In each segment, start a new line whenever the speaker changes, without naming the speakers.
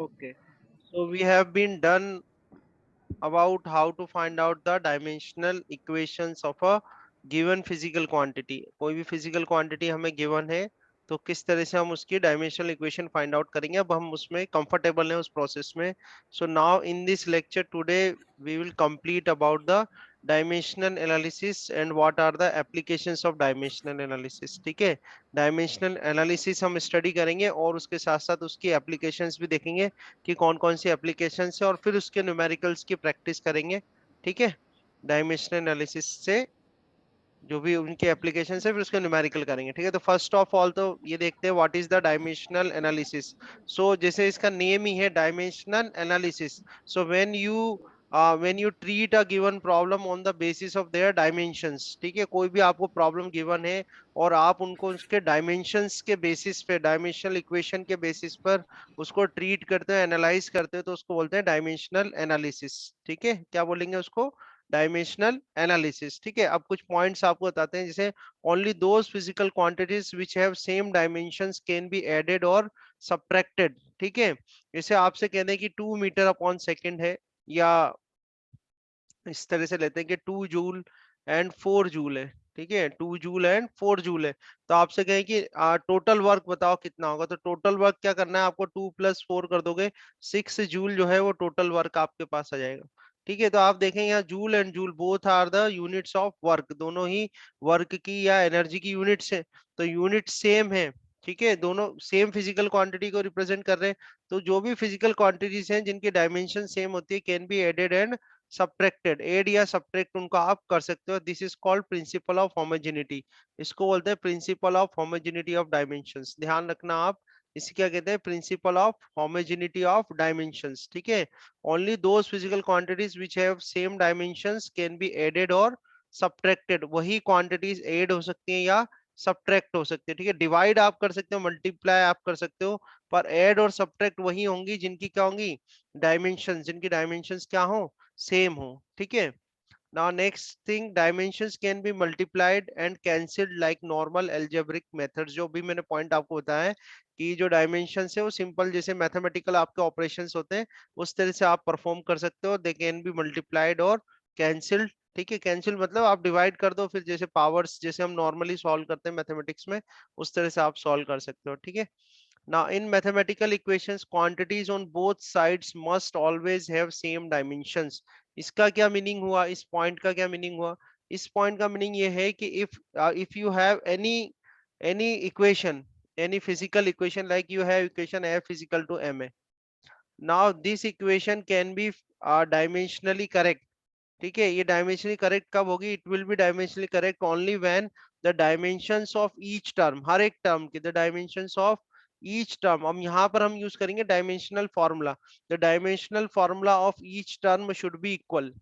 Okay. So we have been done about how to find out the dimensional equations of a given physical quantity. कोई भी physical quantity हमें given है तो किस तरह से हम उसकी dimensional equation find out करेंगे. अब हम उसमें comfortable हैं उस process में. So now in this lecture today we will complete about the dimensional analysis and what are the applications of dimensional analysis. ठीक है, डायमेंशनल एनालिसिस हम स्टडी करेंगे और उसके साथ साथ उसकी एप्लीकेशंस भी देखेंगे कि कौन कौन सी एप्लीकेशन है और फिर उसके न्यूमेरिकल्स की प्रैक्टिस करेंगे. ठीक है, डायमेंशनल एनालिसिस से जो भी उनके एप्लीकेशन है फिर उसके न्यूमेरिकल करेंगे. ठीक है, तो फर्स्ट ऑफ ऑल तो ये देखते हैं what is the dimensional analysis. So जैसे इसका नेम ही है dimensional analysis. So when you treat a given problem on the basis of their dimensions. ठीक है, कोई भी आपको प्रॉब्लम गिवन है और आप उनको उसके डायमेंशंस के बेसिस पे डायमेंशनल इक्वेशन के बेसिस पर उसको ट्रीट करते हो, एनालाइज करते हो, तो उसको बोलते हैं डायमेंशनल एनालिसिस. ठीक है, क्या बोलेंगे उसको? Dimensional analysis. ठीक है, अब कुछ पॉइंट्स आपको बताते हैं. जैसे only those physical quantities which have same dimensions can be added और सब्ट्रैक्टेड. ठीक है, जैसे आपसे कहते हैं कि 2 मीटर अपॉन सेकेंड है, या इस तरह से लेते हैं कि 2 जूल एंड 4 जूल है. ठीक है, 2 जूल एंड 4 जूल है. तो आपसे कहें कि टोटल वर्क बताओ कितना होगा, तो टोटल वर्क क्या करना है आपको, 2 + 4 कर दोगे, 6 जूल जो है वो टोटल वर्क आपके पास आ जाएगा. ठीक है, तो आप देखें यहाँ joule and joule both are the units of work, दोनों ही वर्क की या एनर्जी की यूनिट्स है. तो यूनिट सेम है. ठीक है, दोनों सेम फिजिकल क्वांटिटी को रिप्रेजेंट कर रहे हैं. तो जो भी फिजिकल क्वांटिटीज हैं जिनकी डायमेंशन सेम होती है can be added and subtracted. Add या सब्ट्रैक्ट उनको आप कर सकते हो. This is called principle of homogeneity. इसको बोलते हैं principle of homogeneity of dimensions. ध्यान रखना आप, इसे क्या कहते हैं? Principle of homogeneity of dimensions. ठीक है, only those physical quantities which have same dimensions can be added और सब्ट्रैक्टेड. वही क्वांटिटीज एड हो सकती हैं या सब्ट्रैक्ट हो सकती है. ठीक है, डिवाइड आप कर सकते हो, मल्टीप्लाई आप कर सकते हो, पर ऐड और सब्ट्रैक्ट वही होंगी जिनकी क्या होंगी? डायमेंशन, जिनकी डायमेंशंस क्या हो? सेम हो. ठीक है, now next thing, dimensions can be multiplied and cancelled like normal algebraic methods. जो भी मैंने पॉइंट आपको बताया है कि जो डायमेंशंस है वो सिंपल जैसे मैथमेटिकल आपके ऑपरेशंस होते हैं उस तरह से आप परफॉर्म कर सकते हो. दे कैन बी मल्टीप्लाइड और कैंसिल्ड. ठीक है, कैंसिल मतलब आप डिवाइड कर दो, फिर जैसे पावर्स जैसे हम नॉर्मली सॉल्व करते हैं मैथमेटिक्स में उस तरह से आप सॉल्व कर सकते हो. ठीक है, now in mathematical equations quantities on both sides must always have same dimensions. इसका क्या मीनिंग हुआ? इस पॉइंट का क्या मीनिंग हुआ? इस पॉइंट का मीनिंग ये है कि if you have any equation, any physical equation, like you have equation F is equal to ma. Now this equation can be dimensionally correct. ठीक है, ये डायमेंशनली करेक्ट कब होगी? It will be dimensionally correct only when the dimensions of each term, हर एक term की the dimensions of each term. अब यहाँ पर हम यूज करेंगे dimensional formula. The dimensional formula of each term should be equal.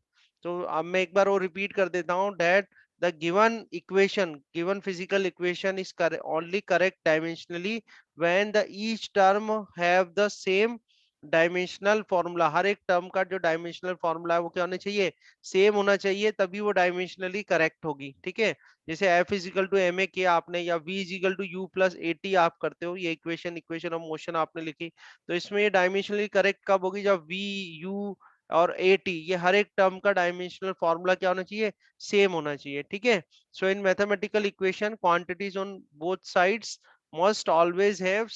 तो अब मैं एक बार वो रिपीट कर देता हूँ that the given equation, given physical equation is only correct dimensionally when the each term have the same dimensional formula. हर एक टर्म का जो डायमेंशनल फॉर्मूला है वो क्या होना चाहिए? सेम होना चाहिए, तभी वो डायमेंशनली करेक्ट होगी. ठीक है, जैसे f is equal to m a किया आपने, या v is equal to u plus a t आप करते हो, ये इक्वेशन इक्वेशन ऑफ मोशन आपने लिखी, तो इसमें ये डायमेंशनली करेक्ट कब होगी? जब वी, यू और ए टी, ये हर एक टर्म का डायमेंशनल फॉर्मूला क्या होना चाहिए? सेम होना चाहिए. ठीक है, so in mathematical equation quantities on both sides must always have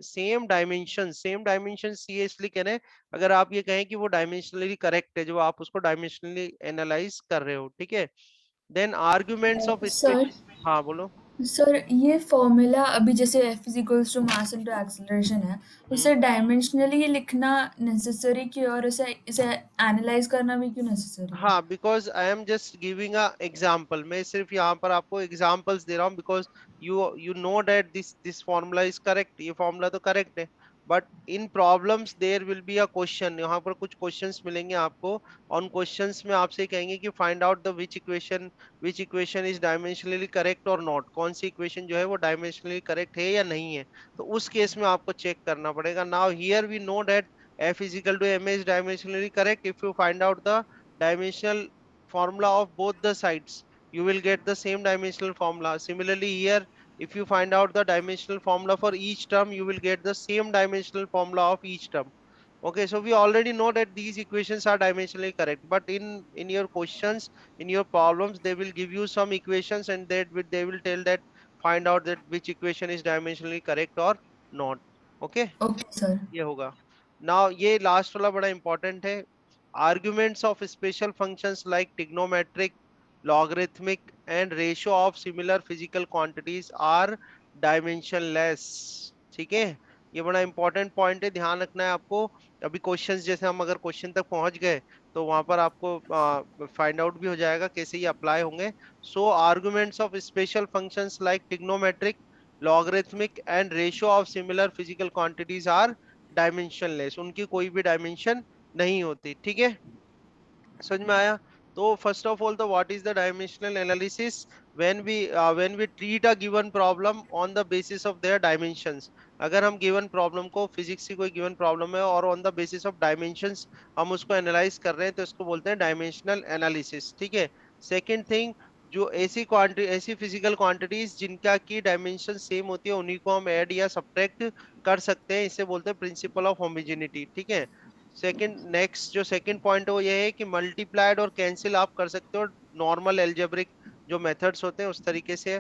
same dimensions. Same dimension ये इसलिए कह रहे हैं अगर आप ये कहें कि वो डायमेंशनली करेक्ट है, जो आप उसको डायमेंशनली एनालाइज कर रहे हो. ठीक है, देन आर्ग्यूमेंट्स ऑफ
सर
हाँ बोलो.
सर ये फॉर्मूला अभी जैसे f is equals to mass into acceleration है,
हम्म
उसे डायमेंशनली लिखना नेसेसरी क्यों, और इसे इसे एनालाइज करना भी क्यों नेसेसरी है?
हाँ, because I am just giving a example. मैं सिर्फ यहाँ पर आपको एग्जांपल्स दे रहा हूँ because you know that this formula is correct. ये फॉर्मूला तो करेक्ट है, but in problems there will be a question. यहाँ पर कुछ क्वेश्चंस मिलेंगे आपको. उन क्वेश्चंस में आपसे कहेंगे कि find out the which equation is dimensionally correct और नॉट. कौन सी इक्वेशन जो है वो डायमेंशनली करेक्ट है या नहीं है, तो उस केस में आपको चेक करना पड़ेगा. Now here we know that f is equal to ma is dimensionally correct. If you find out the dimensional formula of both the sides, you will get the same dimensional formula. Similarly here, if you find out the dimensional formula for each term, you will get the same dimensional formula of each term. Okay, so we already know that these equations are dimensionally correct, but in your questions, in your problems, they will give you some equations, and they will tell that find out that which equation is dimensionally correct or not. Okay,
okay sir.
ये होगा। Now ये last वाला बड़ा important है। Arguments of special functions like trigonometric, logarithmic and ratio of similar physical quantities are dimensionless. ठीक है, ये बड़ा इंपॉर्टेंट पॉइंट है, ध्यान रखना है आपको। अभी क्वेश्चंस जैसे हम अगर क्वेश्चन तक पहुंच गए तो वहां पर आपको फाइंड आउट भी हो जाएगा कैसे ये अप्लाई होंगे। So arguments of special functions like trigonometric, logarithmic and ratio of similar physical quantities are dimensionless, उनकी कोई भी डायमेंशन नहीं होती। ठीक है, समझ में आया? तो फर्स्ट ऑफ ऑल, तो what is the dimensional analysis? When we treat a given problem on the basis of their dimensions. अगर हम गिवन प्रॉब्लम को, फिजिक्स की कोई गिवन प्रॉब्लम है और on the basis of dimensions हम उसको एनालाइज कर रहे हैं, तो इसको बोलते हैं डायमेंशनल एनालिसिस। ठीक है। सेकंड थिंग, जो ऐसी फिजिकल क्वांटिटीज जिनका की डायमेंशन सेम होती है, उन्हीं को हम ऐड या सब्ट्रैक्ट कर सकते हैं, इसे बोलते हैं प्रिंसिपल ऑफ होमोजेनिटी। ठीक है। जो सेकंड पॉइंट है वो ये है कि मल्टीप्लाइड और कैंसिल आप कर सकते हो नॉर्मल एल्जेब्रिक जो मेथड्स होते हैं उस तरीके से।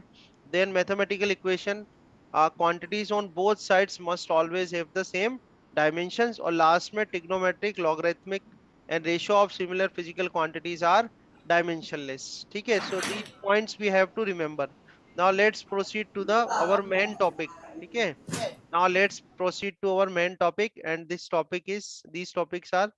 Then mathematical equation, quantities on both sides must always have the same dimensions. और लास्ट में trigonometric, logarithmic and ratio of similar physical quantities are dimensionless. ठीक है, so these points we have to remember. Now let's proceed to the our main topic. ठीक है, now let's proceed to our main topic, and these topics are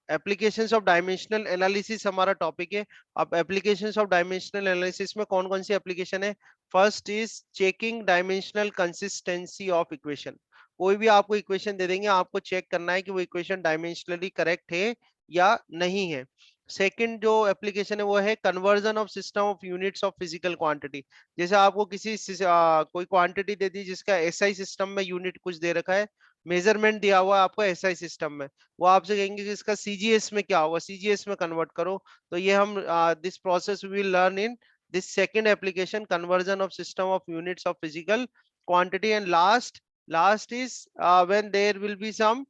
applications of dimensional analysis हमारा topic है। अब applications of dimensional analysis में कौन कौन सी application है? First is checking dimensional consistency of equation. कोई भी आपको इक्वेशन दे देंगे, आपको चेक करना है कि वो इक्वेशन डायमेंशनली करेक्ट है या नहीं है। सेकंड जो एप्लीकेशन है वो है conversion of system of units of physical quantity. जैसे आपको कोई क्वांटिटी दे दी जिसका एसआई सिस्टम में यूनिट कुछ दे रखा है, मेजरमेंट दिया हुआ है आपको एसआई सिस्टम में, वो आपसे कहेंगे कि इसका सीजीएस में क्या होगा, सीजीएस में कन्वर्ट करो। तो ये हम this process we will learn in this second application, conversion of system of units of physical quantity. And last is when there will be some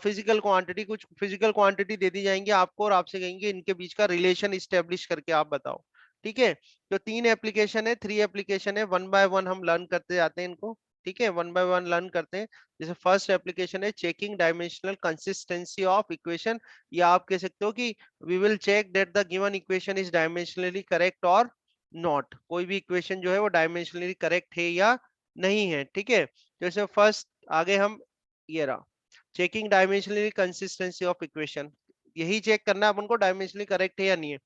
physical quantity, कुछ फिजिकल क्वांटिटी दे दी जाएंगे आपको और आपसे कहेंगे इनके बीच का रिलेशन इस्टेब्लिश करके आप बताओ। ठीक है, तो तीन एप्लीकेशन है, थ्री एप्लीकेशन है, वन बाय वन हम लर्न करते जाते हैं इनको। ठीक है, वन बाय वन लर्न करते हैं। जैसे फर्स्ट एप्लीकेशन है checking dimensional consistency of equation. या आप कह सकते हो कि we will check that the given equation is dimensionally correct और नॉट। कोई भी इक्वेशन जो है वो डायमेंशनली करेक्ट है या नहीं है। ठीक है, जैसे फर्स्ट आगे हम, ये रहा checking dimensionally consistency of equation. यही चेक करना है अपन को डायमेंशनली करेक्ट है या नहीं है।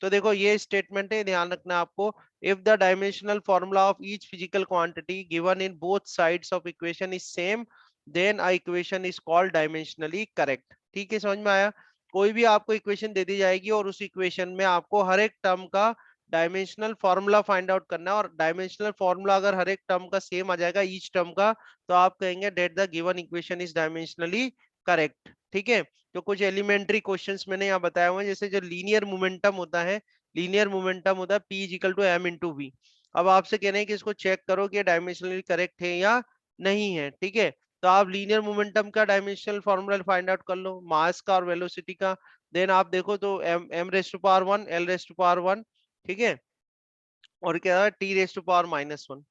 तो देखो ये स्टेटमेंट है, ध्यान रखना आपको। If the dimensional formula of each physical quantity given in both sides of equation is same, then a equation is called dimensionally correct. ठीक है, समझ में आया? कोई भी आपको इक्वेशन दे दी जाएगी और उस इक्वेशन में आपको हर एक टर्म का डायमेंशनल फॉर्मूला फाइंड आउट करना है, और डायमेंशनल फॉर्मूला अगर हर एक टर्म का सेम आ जाएगा ईच टर्म का, तो आप कहेंगे that the given equation is dimensionally correct. ठीक है, तो कुछ एलिमेंट्री क्वेश्चंस मैंने यहाँ बताया हुआ है, जैसे जो लीनियर मोमेंटम होता है, P is equal to M into V. अब आपसे कह रहे हैं कि इसको चेक करो कि डायमेंशनली करेक्ट है या नहीं है। ठीक है, तो आप लीनियर मोमेंटम का डायमेंशनल फॉर्मूला फाइंड आउट कर लो, मास का और वेलोसिटी का। देन आप देखो तो M raise to power one, L raise to power one. ठीक है, और क्या है T raise to power minus one,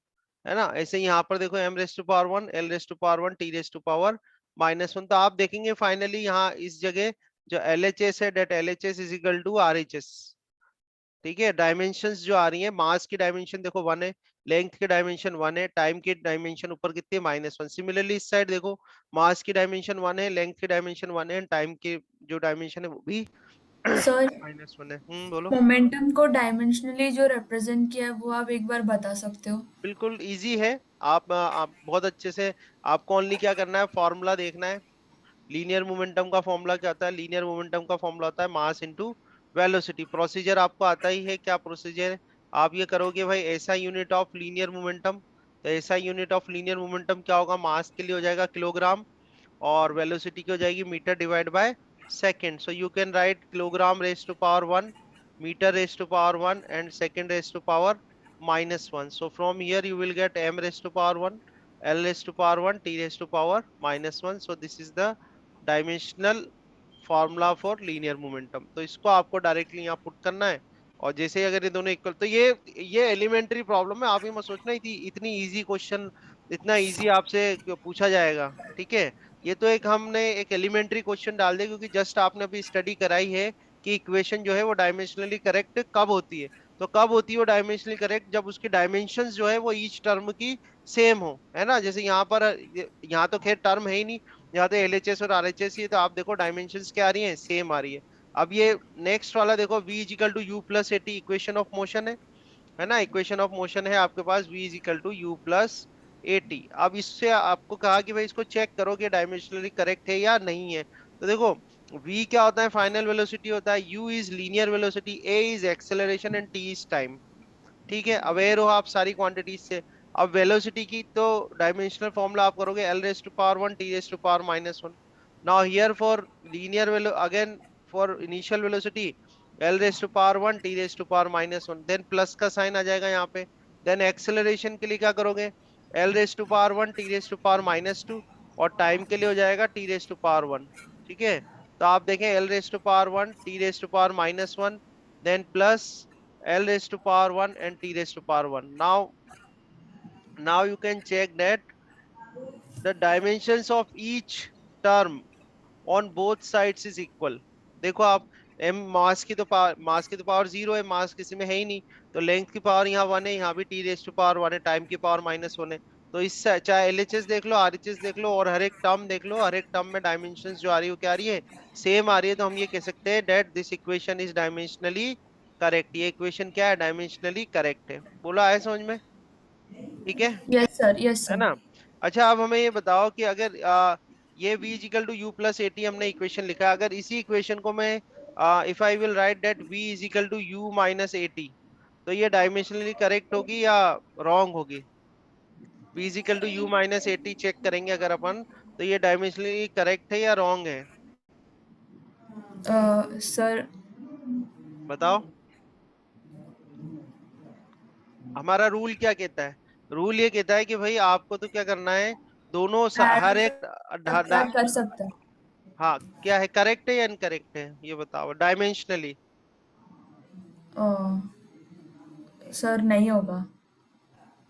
है ना? ऐसे ही यहाँ पर देखो M raise to power one, L raise to power one, T raise to power minus one. तो आप देखेंगे फाइनली यहाँ इस जगह जो एल एच एस है, that L H S is equal to R H S. ठीक है, डायमेंशंस जो आ रही है, मास की डायमेंशन देखो वन है, लेंथ की डायमेंशन वन है, टाइम की डायमेंशन ऊपर कितनी है, माइनस वन। सिमिलरली इस साइड देखो, मास की डायमेंशन वन है, लेंथ की डायमेंशन वन है, टाइम की जो डायमेंशन है वो भी
सर,
माइनस वन है। बोलो।
मोमेंटम को डायमेंशनली जो रिप्रेजेंट किया है वो आप एक बार बता सकते हो?
बिल्कुल इजी है। आप बहुत अच्छे से, आपको ओनली क्या करना है, फॉर्मूला देखना है। लीनियर मोमेंटम का फॉर्मूला क्या होता है? लीनियर मोमेंटम का फॉर्मूला होता है मास इनटू वेलोसिटी। प्रोसीजर आपको आता ही है, क्या प्रोसीजर है? आप ये करोगे भाई, ऐसा यूनिट ऑफ लीनियर मोमेंटम, तो ऐसा यूनिट ऑफ लीनियर मोमेंटम क्या होगा? मास के लिए हो जाएगा किलोग्राम, और वेलोसिटी की हो जाएगी metre divide by second. So you can write kilogram raise to power one, metre raise to power one, and second raise to power minus 1. So from here you will get m raised to power 1, l raised to power 1, t raised to power minus 1. So this is the dimensional formula for linear momentum. तो इसको आपको directly यहाँ put करना है, और जैसे ही अगर ये दोनों इक्वल, तो ये एलिमेंट्री प्रॉब्लम है, आप ये मत सोचना इतनी इजी क्वेश्चन, इतना इजी आपसे पूछा जाएगा, ठीक है। ये तो एक हमने एक एलिमेंट्री क्वेश्चन डाल दिया, क्योंकि जस्ट आपने अभी स्टडी कराई है कि इक्वेशन जो है वो डायमेंशनली करेक्ट कब होती है। तो कब होती है वो डायमेंशनली करेक्ट, जब उसकी डायमेंशंस जो है वो ईच टर्म की सेम हो, है ना। जैसे यहाँ पर यहाँ तो खैर टर्म है ही नहीं, यहाँ तो एलएचएस और आरएचएस ही है, तो आप देखो डायमेंशंस क्या आ रही हैं, सेम आ रही है। अब ये नेक्स्ट वाला देखो, v is equal to u plus at, equation of motion है ना, इक्वेशन ऑफ मोशन है आपके पास, v is equal to u plus at. अब इससे आपको कहा कि भाई इसको चेक करो कि डायमेंशनली करेक्ट है या नहीं है। तो देखो, v क्या होता है, फाइनल वेलोसिटी होता है, u is linear velocity, a is acceleration and t is time. ठीक है, अवेयर हो आप सारी क्वांटिटीज से। अब वेलोसिटी की तो डायमेंशनल फॉर्मूला आप करोगे L raise to power 1 T raise to power -1। Now here for linear velo again, for initial velocity L raise to power 1 T raise to power -1, then plus का sign आ जाएगा यहाँ पे। Then acceleration के लिए क्या करोगे, L raise to power 1 T raise to power -2, और टाइम के लिए हो जाएगा T रेस टू पावर 1। ठीक है, तो आप देखें L raise to power 1 T raise to power -1, then plus L raised to power 1 and T raised to power 1. Now you can check that the dimensions of each term on both sides is equal। देखो आप, m मास की तो power 0 है, मास किसी में है ही नहीं, तो लेंथ की पावर यहाँ 1 है, यहाँ भी T रेस्ट टू पावर 1 है, टाइम की पावर -1 है। तो इससे चाहे एलएचएस देख लो, आरएचएस देख लो, और हर एक टर्म देख लो, हर एक टर्म में डायमेंशंस जो आ रही है वो क्या आ रही है, सेम आ रही है। तो हम ये कह सकते हैं that this equation is dimensionally correct. ये इक्वेशन क्या है, डायमेंशनली करेक्ट है। बोला है समझ में, ठीक है
यस सर, यस
है
सर।
ना। अच्छा, अब हमें ये बताओ कि अगर ये v is equal to u plus at हमने इक्वेशन लिखा है, अगर इसी इक्वेशन को मैं if I will write that v is equal to u minus at, तो ये डायमेंशनली करेक्ट होगी या रॉन्ग होगी। v is equal to u minus at check करेंगे अगर अपन, तो ये डायमेंशनली करेक्ट है या रॉन्ग है,
सर,
बताओ। हमारा रूल क्या कहता है, रूल ये कहता है कि भाई आपको तो क्या करना है, हर
ऐड
एक
सब्ट्रैक्ट कर सकते हैं।
हाँ, क्या है, करेक्ट है या इनकरेक्ट है, ये बताओ डायमेंशनली।
अ, सर नहीं होगा।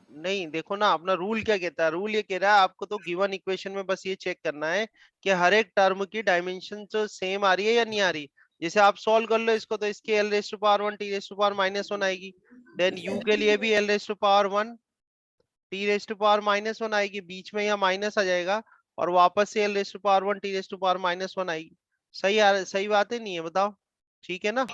नहीं, देखो ना, अपना रूल क्या कहता है, रूल ये कह रहा है आपको तो गिवन इक्वेशन में बस ये चेक करना है कि हर एक टर्म की डायमेंशन तो सेम आ रही है या नहीं आ रही। जैसे आप सॉल्व कर लो इसको, तो इसकी L raise to power 1 T raise to power -1 आएगी, देन यू के लिए भी L raise to power 1 T raise to power -1 आएगी, बीच में यहाँ माइनस आ जाएगा, और वापस से L raise to power 1 T raise to power -1 आएगी। सही बात है, नहीं है, बताओ, ठीक है ना,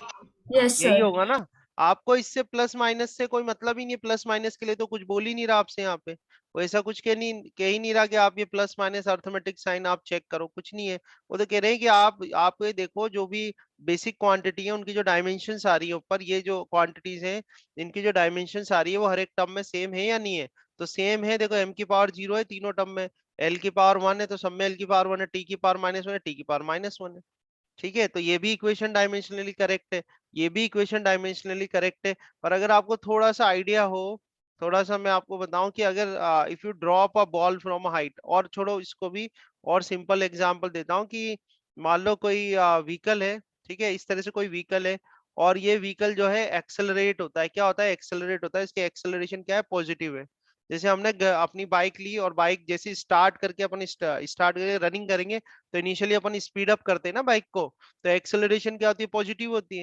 यस
यही
सर।
होगा ना। आपको इससे प्लस माइनस से कोई मतलब ही नहीं, प्लस माइनस के लिए तो कुछ बोल ही नहीं रहा आपसे यहाँ पे, वो ऐसा कुछ कह ही नहीं रहा कि आप ये प्लस माइनस अर्थमेटिक साइन आप चेक करो, कुछ नहीं है। वो तो कह रहे हैं कि आप ये देखो, जो भी बेसिक क्वांटिटी है उनकी जो डायमेंशंस आ रही है ऊपर, ये जो क्वांटिटीज हैं इनकी जो डायमेंशंस आ रही है वो हर एक टर्म में सेम है या नहीं है। तो सेम है, देखो m की पावर 0 है तीनों टर्म में, l की पावर 1 है तो सब में l की पावर 1 है, t की पावर -1 है, t की पावर -1 है। ठीक है, तो ये भी इक्वेशन डायमेंशनली करेक्ट है, ये भी इक्वेशन डायमेंशनली करेक्ट है। पर अगर आपको थोड़ा सा आइडिया हो, थोड़ा सा मैं आपको बताऊं कि अगर if you drop a ball from a height, और छोड़ो इसको भी, और सिंपल एग्जांपल देता हूं कि मान लो कोई व्हीकल है, ठीक है, इस तरह से कोई व्हीकल है, और ये व्हीकल जो है एक्सेलरेट होता है, क्या होता है, एक्सेलरेट होता है, इसकी एक्सेलरेशन क्या है, पॉजिटिव है। जैसे हमने अपनी बाइक ली, और बाइक जैसे स्टार्ट करके अपन स्टार्ट करके रनिंग करेंगे, तो इनिशियली अपन स्पीड अप करते हैं ना बाइक को, तो एक्सेलरेशन क्या होती है, पॉजिटिव होती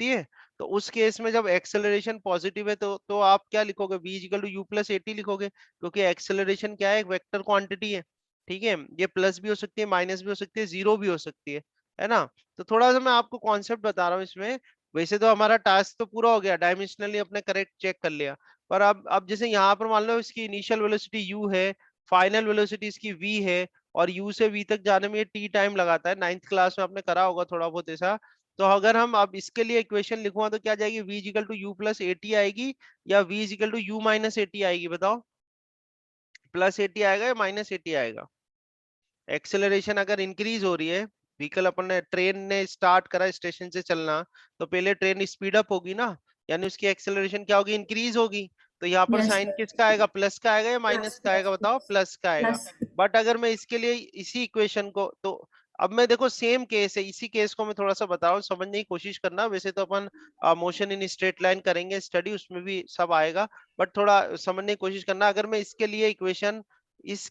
है। तो उस केस में जब एक्सेलरेशन पॉजिटिव है, तो आप क्या लिखोगे, v is equal to u plus at लिखोगे, क्योंकि एक्सेलरेशन क्या है, एक वेक्टर क्वांटिटी है। ठीक है, ये प्लस भी हो सकती है, माइनस भी हो सकती है, जीरो भी हो सकती है ना। तो थोड़ा सा मैं आपको कॉन्सेप्ट बता रहा हूँ इसमें। वैसे तो हमारा टास्क तो पूरा हो गया, डायमेंशनली अपने करेक्ट चेक कर लिया, पर अब जैसे यहाँ पर मान लो इसकी इनिशियल वेलोसिटी u है, फाइनल वेलोसिटी इसकी v है, और u से v तक जाने में ये t टाइम लगाता है, 9th क्लास में आपने करा होगा थोड़ा बहुत ऐसा। तो अगर हम अब इसके लिए इक्वेशन लिखुआ तो क्या जाएगी, v is equal to u plus at आएगी, या v is equal to u minus at आएगी, बताओ, प्लस एटी आएगा या -80 आएगा। एक्सेलरेशन अगर इंक्रीज हो रही है, व्हीकल अपन ने, ट्रेन ने स्टार्ट करा स्टेशन से चलना, तो पहले ट्रेन स्पीड अप होगी ना, यानी उसकी एक्सेलरेशन क्या होगी, इंक्रीज होगी। तो यहाँ पर
यस
साइन
सर।
किसका आएगा, प्लस का आएगा या
प्लस
माइनस का
प्लस
आएगा, बताओ, प्लस का आएगा।
प्लस।
बट अगर मैं इसके लिए इसी इक्वेशन को, तो अब मैं देखो सेम केस है, इसी केस को मैं थोड़ा सा बता रहा हूँ, समझने की कोशिश करना। वैसे तो अपन मोशन इन स्ट्रेट लाइन करेंगे स्टडी, उसमें भी सब आएगा, बट थोड़ा समझने की कोशिश करना। अगर मैं इसके लिए इक्वेशन,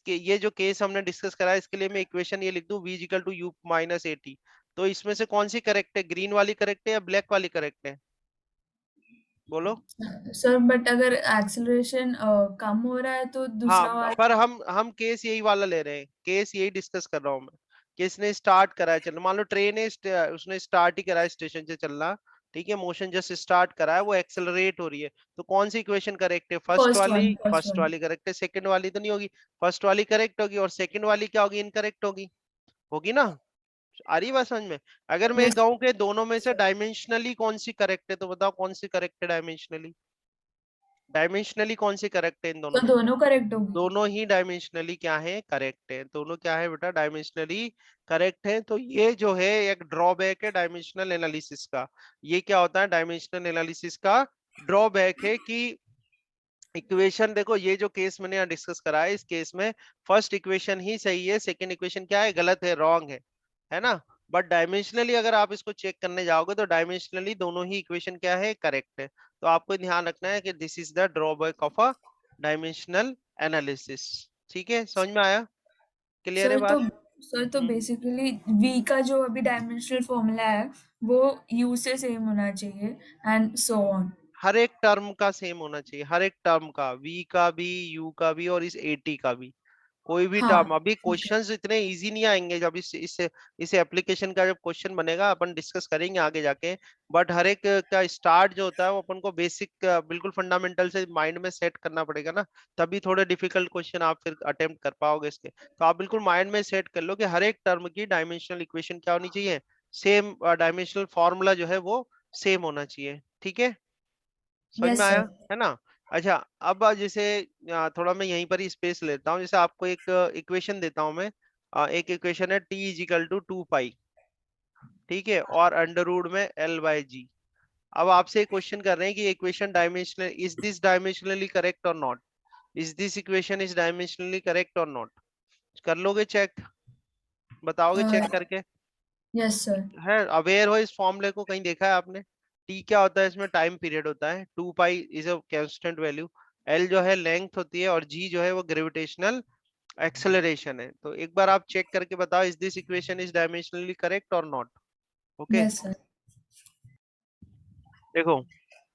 ये जो केस हमने डिस्कस करा है, इसके लिए मैं इक्वेशन ये लिख दूं v equal to u minus a t, तो इसमें से कौन सी करेक्ट है, ग्रीन वाली करेक्ट है या ब्लैक वाली करेक्ट है, बोलो।
सर बट अगर एक्सेलरेशन कम हो रहा है तो
हाँ
दूसरा वाला।
पर हम केस यही वाला ले रहे हैं, केस यही डिस्कस कर रहा हूँ मैं। किसने स्टार्ट करा है चलना, मान लो ट्रेन है, उसने स्टार्ट ही करा है स्टेशन से चलना, ठीक है, मोशन जस्ट स्टार्ट करा है, वो एक्सेलरेट हो रही है, तो कौन सी इक्वेशन करेक्ट है,
फर्स्ट
फर्स्ट
वन।
वाली करेक्ट है, सेकंड वाली तो नहीं होगी, फर्स्ट वाली करेक्ट होगी, और सेकंड वाली क्या होगी, इनकरेक्ट होगी, होगी ना। आ रही बात समझ में। अगर मैं
यस
कहूं कि दोनों में से
सर।
डायमेंशनली कौन सी करेक्ट है, तो बताओ कौन सी करेक्ट है डायमेंशनली, डायमेंशनली कौन सी करेक्ट है इन दोनों
तो
में।
दोनों करेक्ट होगी।
दोनों ही डायमेंशनली क्या है, करेक्ट है, दोनों क्या है बेटा, डायमेंशनली करेक्ट है। तो ये जो है एक ड्रॉबैक है डायमेंशनल एनालिसिस का। ये क्या होता है डायमेंशनल एनालिसिस का ड्रॉबैक है कि इक्वेशन देखो, ये जो केस मैंने यहाँ डिस्कस करा है, इस केस में फर्स्ट इक्वेशन ही सही है, सेकंड इक्वेशन क्या है, गलत है, रॉन्ग है ना। बट डायमेंशनली अगर आप इसको चेक करने जाओगे तो डायमेंशनली दोनों ही इक्वेशन क्या है, करेक्ट है। तो आपको ध्यान रखना है कि this is the drawback of a dimensional analysis. ठीक है, समझ में आया, क्लियर है
सर तो
बात।
सर तो बेसिकली v का जो अभी डायमेंशनल फॉर्मूला है वो u से सेम होना चाहिए एंड सो ऑन।
हर एक टर्म का सेम होना चाहिए, हर एक टर्म का, v का भी, u का भी, और इस 80 का भी, कोई भी
हाँ
टर्म। अभी
ठीक है।
क्वेश्चंस इतने इजी नहीं आएंगे, जब इस एप्लीकेशन का जब क्वेश्चन बनेगा अपन डिस्कस करेंगे आगे जाके। बट हर एक का स्टार्ट जो होता है वो अपन को बेसिक बिल्कुल फंडामेंटल से माइंड में सेट करना पड़ेगा ना, तभी थोड़े डिफिकल्ट क्वेश्चन आप फिर अटेम्प्ट कर पाओगे इसके। तो आप बिल्कुल माइंड में सेट कर लो कि हर एक टर्म की डायमेंशनल इक्वेशन क्या होनी चाहिए, सेम, डायमेंशनल फॉर्मूला जो है वो सेम होना चाहिए, ठीक है, समझ में
यस
आया,
सर।
है ना। अच्छा, अब जैसे थोड़ा मैं यहीं पर ही स्पेस लेता हूँ, जैसे आपको एक इक्वेशन देता हूँ मैं, एक इक्वेशन है t is equal to 2 pi, ठीक है, और अंडर रूट में एल बाई जी। अब आपसे एक क्वेश्चन कर रहे हैं कि equation dimensional, is this dimensionally correct और not, is this equation is dimensionally correct और नॉट, कर लोगे चेक, बताओगे चेक करके,
यस सर।
है अवेयर हो इस फॉर्मूले को, कहीं देखा है आपने। टी क्या होता है, इसमें टाइम पीरियड होता है, 2 pi is a constant value, L जो है लेंथ होती है, और जी जो है वो ग्रेविटेशनल एक्सेलरेशन है। तो एक बार आप चेक करके बताओ, is this equation is dimensionally correct और नॉट। Okay,
yes sir.
देखो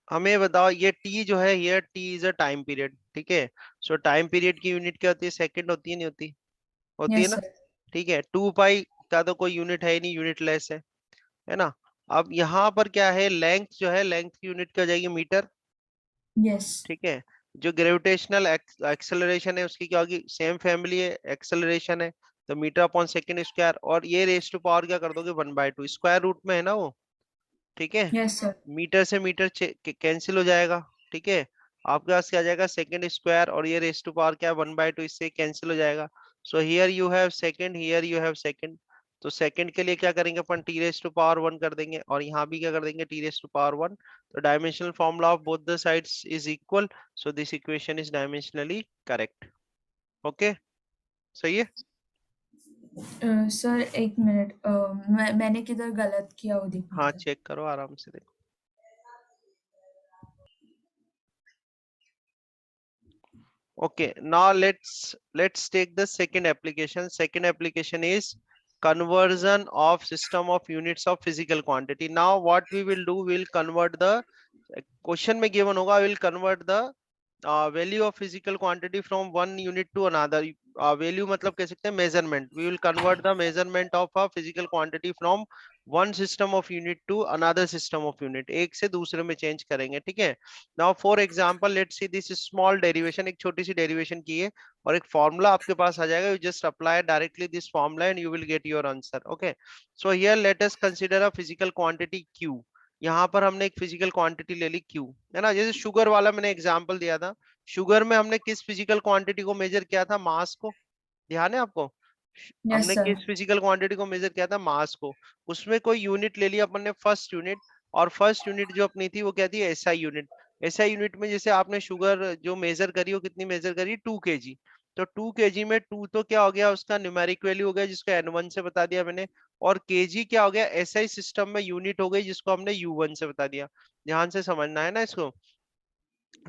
हमें बताओ, ये टी जो है, ये T is a time period, ठीक है। सो टाइम पीरियड की यूनिट क्या होती है, सेकंड होती है, नहीं होती, होती है
यस
ना,
सर।
ठीक है। 2 पाई का तो कोई यूनिट है ही नहीं, यूनिट लेस है ना। अब यहाँ पर क्या है, लेंथ जो है, लेंथ की यूनिट क्या हो जाएगी, मीटर,
यस।
ठीक है। जो ग्रेविटेशनल एक्सेलरेशन है उसकी क्या होगी, सेम फैमिली है, एक्सेलरेशन है, तो मीटर अपॉन सेकंड स्क्वायर, और ये रेस टू पावर क्या कर दोगे, 1/2, स्क्वायर रूट में है ना वो, ठीक है।
Yes sir.
मीटर से मीटर कैंसिल हो जाएगा, ठीक है। आपके पास क्या आ जाएगा, सेकंड स्क्वायर, और ये रेस टू पावर क्या है, 1/2, इससे कैंसिल हो जाएगा। सो here you have second, here you have second, तो सेकंड के लिए क्या करेंगे अपन, टी रेस टू पावर 1 कर देंगे, और यहाँ भी क्या कर देंगे, टी रेस टू पावर 1। तो dimensional formula of both the sides is equal, so this equation is dimensionally correct. Okay, सही है।
सर एक मिनट, मैंने किधर गलत किया वो दिखा
हाँ
दे।
चेक करो आराम से, देखो। Okay, now let's take the second application. Second application is conversion of system of units of physical quantity. Now what we will do, we will convert the question में given होगा, we will convert the value of physical quantity from one unit to another. Value मतलब कह सकते हैं measurement. We will convert the measurement of a physical quantity from one system of unit to another system of unit. एक से दूसरे में change करेंगे, ठीक है। Now for example let's see this small derivation, एक छोटी सी डेरिवेशन की है, और एक फॉर्मूला आपके पास आ जाएगा, you just apply directly this formula and you will get your answer. Okay, so here let us consider a physical quantity q। यहाँ पर हमने एक फिजिकल क्वांटिटी ले ली q, है ना। जैसे शुगर वाला मैंने एग्जांपल दिया था, शुगर में हमने किस फिजिकल क्वांटिटी को मेजर किया था, मास को, ध्यान है आपको।
यस
हमने
सर।
किस फिजिकल क्वांटिटी को मेजर किया था, मास को। उसमें कोई यूनिट ले लिया अपन ने, फर्स्ट यूनिट, और फर्स्ट यूनिट जो अपनी थी वो क्या थी, एसआई यूनिट। एसआई यूनिट में जैसे आपने शुगर जो मेजर करी, वो कितनी मेजर करी, 2 kg। तो 2 kg में 2 तो क्या हो गया, उसका न्यूमेरिक वैल्यू हो गया जिसको n1 से बता दिया मैंने, और kg क्या हो गया, एसआई सिस्टम में यूनिट हो गई जिसको हमने u1 से बता दिया। ध्यान से समझना है ना इसको।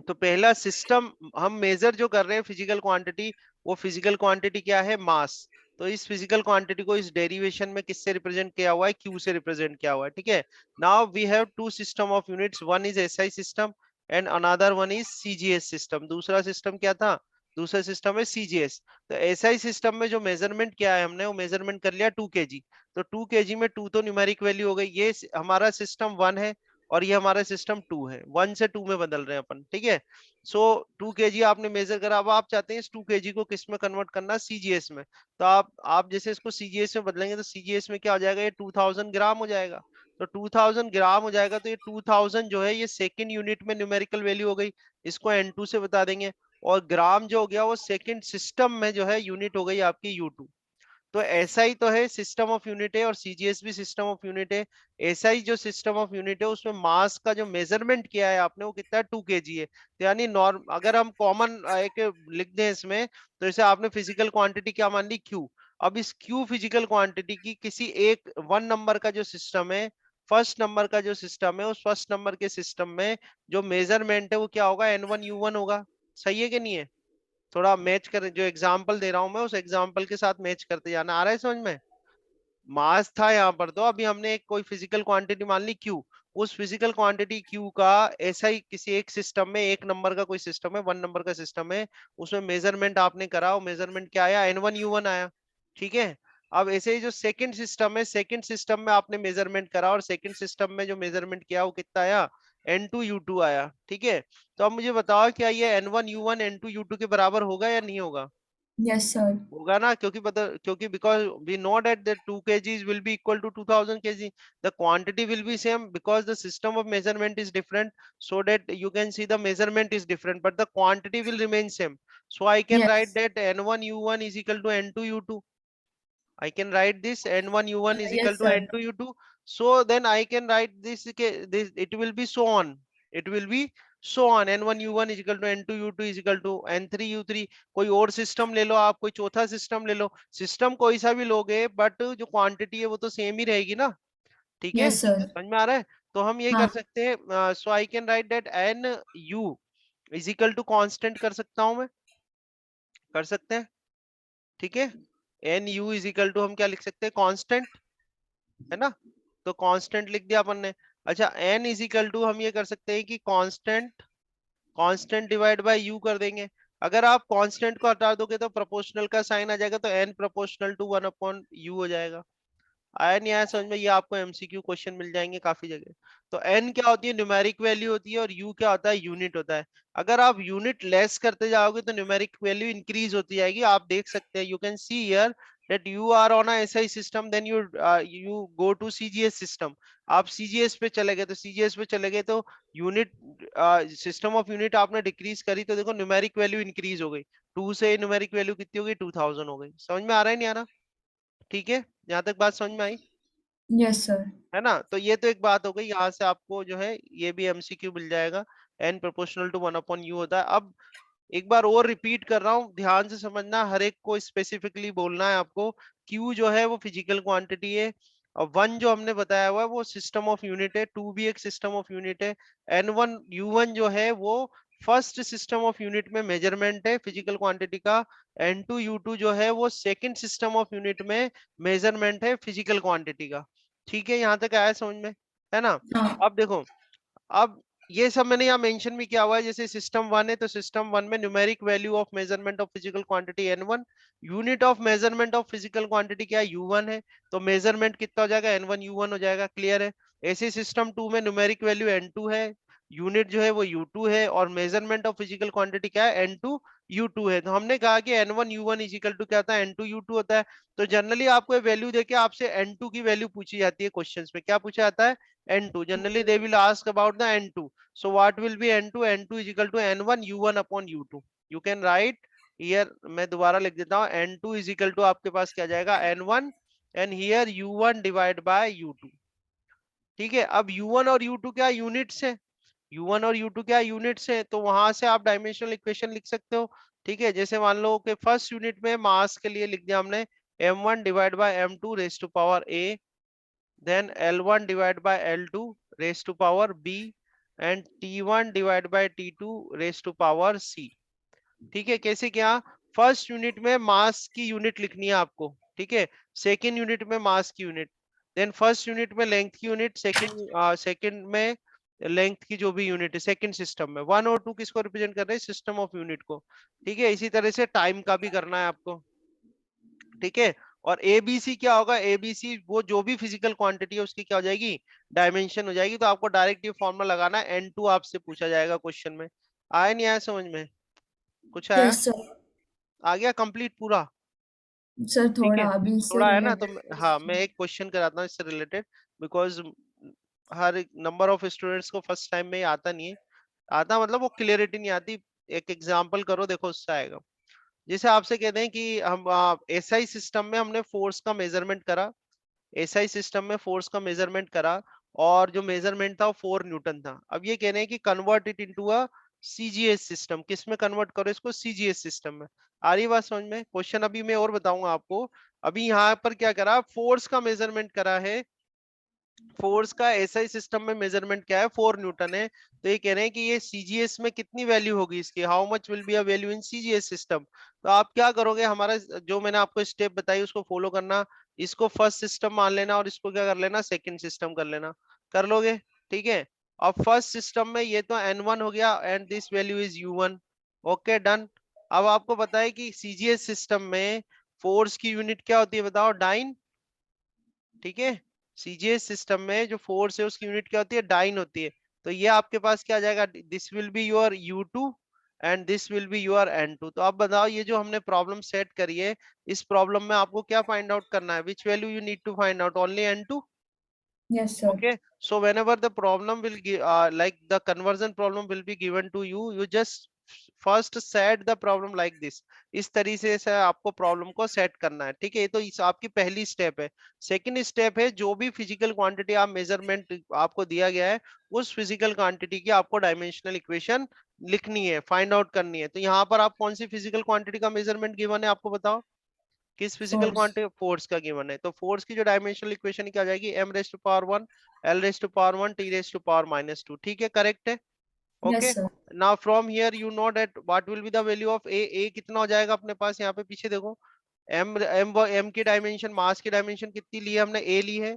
तो पहला सिस्टम हम मेजर जो कर रहे हैं फिजिकल क्वांटिटी, वो फिजिकल क्वांटिटी क्या है, मास। तो इस फिजिकल क्वांटिटी को इस डेरिवेशन में किससे रिप्रेजेंट किया हुआ है, क्यू से रिप्रेजेंट किया हुआ है, ठीक है। Now we have two system of units, one is SI system and another one is CGS system. दूसरा सिस्टम क्या था, दूसरा सिस्टम है सीजीएस। तो एसआई सिस्टम में जो मेजरमेंट किया है हमने, वो मेजरमेंट कर लिया 2 kg। तो 2 kg में 2 तो न्यूमेरिक वैल्यू हो गई, ये हमारा सिस्टम 1 है और ये हमारा सिस्टम 2 है, 1 से 2 में बदल रहे हैं अपन, ठीक है। सो 2 kg आपने मेजर करा, अब आप चाहते हैं इस 2 kg को किस में कन्वर्ट करना, सीजीएस में। तो आप जैसे इसको सीजीएस में बदलेंगे तो सीजीएस में क्या हो जाएगा, ये 2000 ग्राम हो जाएगा। तो 2000 ग्राम हो जाएगा, तो ये 2000 जो है ये सेकंड यूनिट में न्यूमेरिकल वैल्यू हो गई, इसको n2 से बता देंगे। और ग्राम जो हो गया वो सेकंड सिस्टम में जो है यूनिट हो गई आपकी u2। तो एसआई तो है सिस्टम ऑफ यूनिट है और सीजीएस भी सिस्टम ऑफ यूनिट है। एसआई जो सिस्टम ऑफ यूनिट है उसमें मास का जो मेजरमेंट किया है आपने वो कितना है, 2 kg है। तो यानी नॉर्म अगर हम कॉमन एक लिख दें इसमें, तो जैसे आपने फिजिकल क्वांटिटी क्या मान ली, क्यू। अब इस क्यू फिजिकल क्वांटिटी की किसी एक 1 नंबर का जो सिस्टम है, फर्स्ट नंबर का जो सिस्टम है, उस फर्स्ट नंबर के सिस्टम में जो मेजरमेंट है वो क्या होगा, n1 u1 होगा। सही है कि नहीं है। थोड़ा मैच कर, जो एग्जांपल दे रहा हूं मैं उस एग्जांपल के साथ मैच करते जाना, आ रहा है समझ में। मास था यहाँ पर, तो अभी हमने एक कोई फिजिकल क्वांटिटी मान ली क्यू, उस फिजिकल क्वांटिटी क्यू का ऐसा ही किसी एक सिस्टम में, एक नंबर का कोई सिस्टम है, 1 नंबर का सिस्टम है, उसमें मेजरमेंट आपने करा, वो मेजरमेंट क्या आया, n1 u1 आया, ठीक है। अब ऐसे ही जो सेकंड सिस्टम है, सेकंड सिस्टम में आपने मेजरमेंट करा और सेकंड सिस्टम में जो मेजरमेंट किया वो कितना आया, n2u2 आया, ठीक है। तो अब मुझे बताओ क्या ये n1u1 n2u2 के बराबर होगा या नहीं होगा।
Yes sir.
होगा ना, क्योंकि पता, क्योंकि because we know that the 2 kgs will be equal to 2000 kg, the quantity will be same because the system of measurement is different, so that you can see the measurement is different but the quantity will remain same. So I can write
yes.
that n1 u1 is equal to n2 u2. I can write this n1 u1 is equal
yes
to
sir.
n2 u2. So then I can write this, this it will be so on. It will be so on. n1 u1 is equal to n2 u2 is equal to n3 u3. कोई और system ले लो आप, कोई चौथा system ले लो, system कोई सा भी लोगे बट जो क्वांटिटी है वो तो सेम ही रहेगी ना, ठीक है।
Yes sir.
समझ में आ रहा है। तो हम ये कर
हाँ।
सकते हैं, so I can write that nu is equal to constant कर सकता हूं मैं, कर सकते हैं, ठीक है। Nu is equal to हम क्या लिख सकते हैं, कांस्टेंट, है ना। तो कांस्टेंट लिख दिया अपन ने। अच्छा एन इज इक्वल टू हम ये कर सकते हैं कि constant, constant divide by you कर देंगे। अगर आप कांस्टेंट को हटा दोगे तो प्रोपोर्शनल का साइन आ जाएगा, तो एन प्रोपोर्शनल टू 1/u हो जाएगा। आया नहीं आया समझ में, ये आपको एमसीक्यू क्वेश्चन मिल जाएंगे काफी जगह। तो एन क्या होती है, न्यूमेरिक वैल्यू होती है, और यू क्या होता है, यूनिट होता है। अगर आप यूनिट लेस करते जाओगे तो न्यूमेरिक वैल्यू इंक्रीज होती जाएगी, आप देख सकते हैं, you can see here that you are on a SI system, then you go to CGS system। आप CGS पे चले गए, तो CGS पे चले गए तो यूनिट, सिस्टम ऑफ यूनिट आपने डिक्रीज करी तो देखो न्यूमेरिक वैल्यू इंक्रीज हो गई, 2 से न्यूमेरिक वैल्यू कितनी हो गई, 2000 हो गई। समझ में आ रहा है नहीं आ रहा, ठीक है, यहाँ तक बात समझ में आई,
यस सर।
है ना। तो ये तो एक बात हो गई, यहाँ से आपको जो है ये भी एमसीक्यू मिल जाएगा, एन प्रोपोर्शनल टू 1/u होता है। अब एक बार और रिपीट कर रहा हूँ, ध्यान से समझना, हर एक को स्पेसिफिकली बोलना है आपको। क्यू जो है वो फिजिकल क्वांटिटी है, और 1 जो हमने बताया हुआ है वो सिस्टम ऑफ यूनिट है, 2 भी एक सिस्टम ऑफ यूनिट है, n1 u1 जो है वो फर्स्ट सिस्टम ऑफ यूनिट में मेजरमेंट है फिजिकल क्वांटिटी का, n2 u2 जो है वो सेकंड सिस्टम ऑफ यूनिट में मेजरमेंट है फिजिकल क्वांटिटी का। ठीक है, यहाँ तक आया समझ में, है ना।
हाँ।
अब देखो, अब ये सब मैंने यहाँ मेंशन भी किया हुआ है, जैसे सिस्टम 1 है तो सिस्टम 1 में numeric value of measurement of physical quantity n1, unit of measurement of physical quantity क्या है, u1 है, तो मेजरमेंट कितना हो जाएगा, n1 u1 हो जाएगा, क्लियर है। ऐसे सिस्टम 2 में न्यूमेरिक वैल्यू n2 है, यूनिट जो है वो u2 है, और मेजरमेंट ऑफ फिजिकल क्वांटिटी क्या है, n2 u2 है। तो हमने कहा कि n1 u1 is equal to क्या होता है, n2 u2 होता है। तो जनरली आपको वैल्यू देके आपसे n2 की वैल्यू पूछी जाती है क्वेश्चंस में, क्या पूछा जाता है, n2, generally they will ask about the n2, so what will be n2, n2 is equal to n1 u1 upon u2, you can write here, मैं दोबारा लिख देता हूँ, n2 is equal to आपके पास क्या जाएगा, n1, and here u1 divide by u2, ठीक है। अब u1 और u2 क्या यूनिट्स है, u1 और u2 क्या यूनिट्स है, तो वहां से आप डायमेंशनल इक्वेशन लिख सकते हो। ठीक है, जैसे मान लो कि फर्स्ट यूनिट में मास के लिए लिख दिया हमने m1 divide by m2 raise to power a, then l1 divide by l2 raise to power b, and t1 divide by t2 raise to power c। ठीक है, कैसे क्या? फर्स्ट यूनिट में मास की यूनिट लिखनी है आपको, ठीक है, सेकेंड यूनिट में मास की यूनिट, देन फर्स्ट यूनिट में लेंथ की यूनिट, सेकेंड में लेंथ की जो भी यूनिट है सेकेंड सिस्टम में। वन और टू किसको रिप्रेजेंट कर रहे हैं? सिस्टम ऑफ यूनिट को। ठीक है, इसी तरह से टाइम का भी करना है आपको। ठीक है, और एबीसी क्या होगा? एबीसी वो जो भी फिजिकल क्वांटिटी है उसकी क्या हो जाएगी? डायमेंशन हो जाएगी। तो आपको डायरेक्ट ये फॉर्मूला लगाना है, N2 आपसे पूछा जाएगा क्वेश्चन में। आया नहीं आया समझ में? कुछ आया?
Yes sir.
आ गया कंप्लीट पूरा?
सर
ठीक
थोड़ा
है,
अभी इससे
थोड़ा है ना, तो
रिलेटेड
हाँ मैं
क्वेश्चन।
एक क्वेश्चन कराता हूँ इससे रिलेटेड, बिकॉज हर एक नंबर ऑफ स्टूडेंट्स को फर्स्ट टाइम में ही आता नहीं है। आता मतलब वो क्लियरिटी नहीं आती। एक एग्जांपल करो, देखो उससे आएगा। जैसे आपसे कहते हैं कि हम एसआई सिस्टम में हमने फोर्स का मेजरमेंट करा, एसआई सिस्टम में फोर्स का मेजरमेंट करा, और जो मेजरमेंट था वो 4 न्यूटन था। अब ये कह रहे हैं कि convert it into a CGS system. किस में कन्वर्ट करो इसको? सीजीएस सिस्टम में। आ रही बात समझ में? क्वेश्चन अभी मैं और बताऊंगा आपको। अभी यहाँ पर क्या करा? फोर्स का मेजरमेंट करा है। फोर्स का एसआई सिस्टम में मेजरमेंट क्या है? 4 न्यूटन है। तो ये कह रहे हैं कि ये सीजीएस में कितनी वैल्यू होगी इसकी? How much will be a value in CGS system? तो आप क्या करोगे? हमारा जो मैंने आपको स्टेप बताई उसको फॉलो करना। इसको फर्स्ट सिस्टम मान लेना और इसको क्या कर लेना? सेकंड सिस्टम कर लेना। कर लोगे? ठीक है। अब फर्स्ट सिस्टम में ये तो n1 हो गया and this value is u1। Okay done. अब आपको पता है कि सीजीएस सिस्टम में फोर्स की यूनिट क्या होती है? बताओ। डाइन। ठीक है, सीजीएस सिस्टम में जो फोर्स है उसकी यूनिट क्या होती है? डाइन होती है। तो ये आपके पास क्या आ जाएगा? This will be your U2 and this will be your N2। तो अब बताओ, ये जो हमने प्रॉब्लम सेट करी है, इस प्रॉब्लम में आपको क्या फाइंड आउट करना है? Which value you need to find out? Only N2।
Yes sir.
Okay, so whenever the problem will give like the conversion problem will be given to you, you just first set the problem like this। इस तरीके से आपको problem को set करना है। ठीक है, ये तो इस आपकी पहली स्टेप है। सेकंड स्टेप है, जो भी फिजिकल क्वांटिटी आप मेजरमेंट आपको दिया गया है, उस फिजिकल क्वांटिटी की आपको डायमेंशनल इक्वेशन लिखनी है, फाइंड आउट करनी है। तो यहाँ पर आप कौन सी फिजिकल क्वांटिटी का मेजरमेंट गिवन है आपको बताओ? किस फिजिकल
फोर्स।
क्वांटिटी? फोर्स का गिवन है। तो फोर्स की जो डायमेंशनल इक्वेशन क्या आ जाएगी? m raise to power 1 l raise to power 1 t raise to power -2। ठीक है, करेक्ट है। Okay,
yes sir.
Now from here you know that what will be the value of a कितना हो जाएगा अपने पास? यहाँ पे पीछे देखो, m की डायमेंशन, मास की डायमेंशन कितनी ली है हमने? a ली है,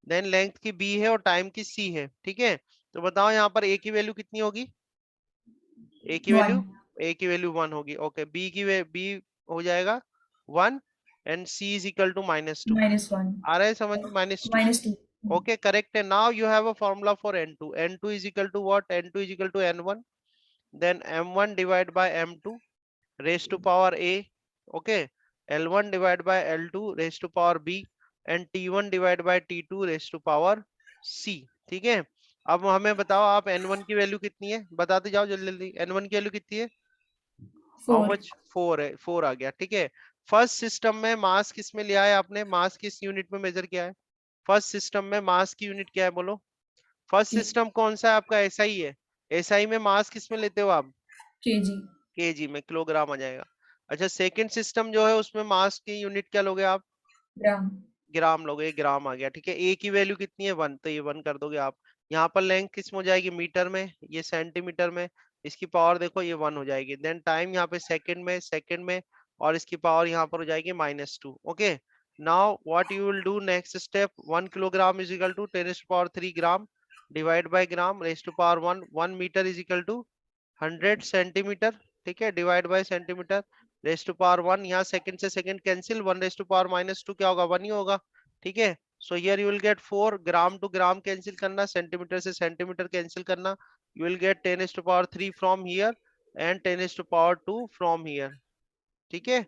देन लेंथ की b है और टाइम की c है। ठीक है, तो बताओ यहाँ पर a की वैल्यू कितनी होगी? a की वैल्यू,
वन।
a की वैल्यू 1 होगी। ओके, b हो जाएगा 1 and c is equal to -2।
-1।
आ रहा है समझ में? -2।
-2।
ओके, करेक्ट है। Now you have a formula for n2। n2 is equal to what? n2 is equal to n1, then m1 divide by m2 raise to power a। Okay, l1 divide by l2 raise to power b, and t1 divide by t2 raise to power c। ठीक है, अब हमें बताओ आप n1 की value कितनी है? बताते जाओ जल्दी जल्दी। n1 की वैल्यू कितनी है? How
4
much? 4 है, 4 आ गया। ठीक है, फर्स्ट सिस्टम में मास किस में लिया है आपने? मास किस यूनिट में मेजर किया है? फर्स्ट सिस्टम में मास की यूनिट क्या है बोलो? फर्स्ट सिस्टम कौन सा है आपका? एसआई है। एसआई में मास किस में लेते हो आप?
केजी।
केजी में, किलोग्राम आ जाएगा। अच्छा, सेकंड सिस्टम जो है उसमें मास की यूनिट क्या लोगे आप?
ग्राम।
ग्राम लोगे, ग्राम आ गया। ठीक है, ए की वैल्यू कितनी है? 1, तो ये 1 कर दोगे आप। यहाँ पर लेंथ किस में हो जाएगी? मीटर में, ये सेंटीमीटर में। इसकी पावर देखो, ये 1 हो जाएगी। देन टाइम यहाँ पे सेकंड में, और इसकी पावर यहाँ पर हो जाएगी -2। Okay, now what you will do next step? 1 kilogram is equal to 10⁻³ gram divide by gram raise to power 1। 1 metre is equal to 100 centimetre. ठीक है, divide by centimetre raise to power 1। यहाँ second से second cancel, 1 raise to power -2 क्या होगा? 1 ही होगा। ठीक है, so here you will get 4। Gram to gram cancel करना, सेंटीमीटर से सेंटीमीटर कैंसिल करना, you will gate 10⁻³ from here and 10⁻² from here. ठीक है,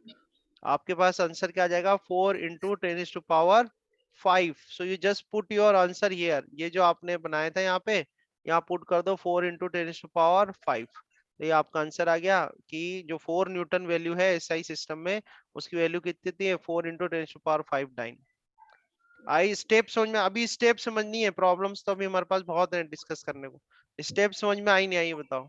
आपके पास आंसर क्या आ जाएगा? 4 into 10⁻5। So you just put your answer here. ये जो आपने बनाया था यहाँ पे, यहाँ पुट कर दो 4 इंटू 10⁻5। तो ये आपका आंसर आ गया कि जो 4 न्यूटन वैल्यू है एसआई सिस्टम में, उसकी वैल्यू कितनी थी? 4 इंटू 10⁻5 डाइन। आई स्टेप समझ में? अभी स्टेप समझनी है, प्रॉब्लम्स तो अभी हमारे पास बहुत है डिस्कस करने को। स्टेप समझ में आई नहीं आई ये बताओ?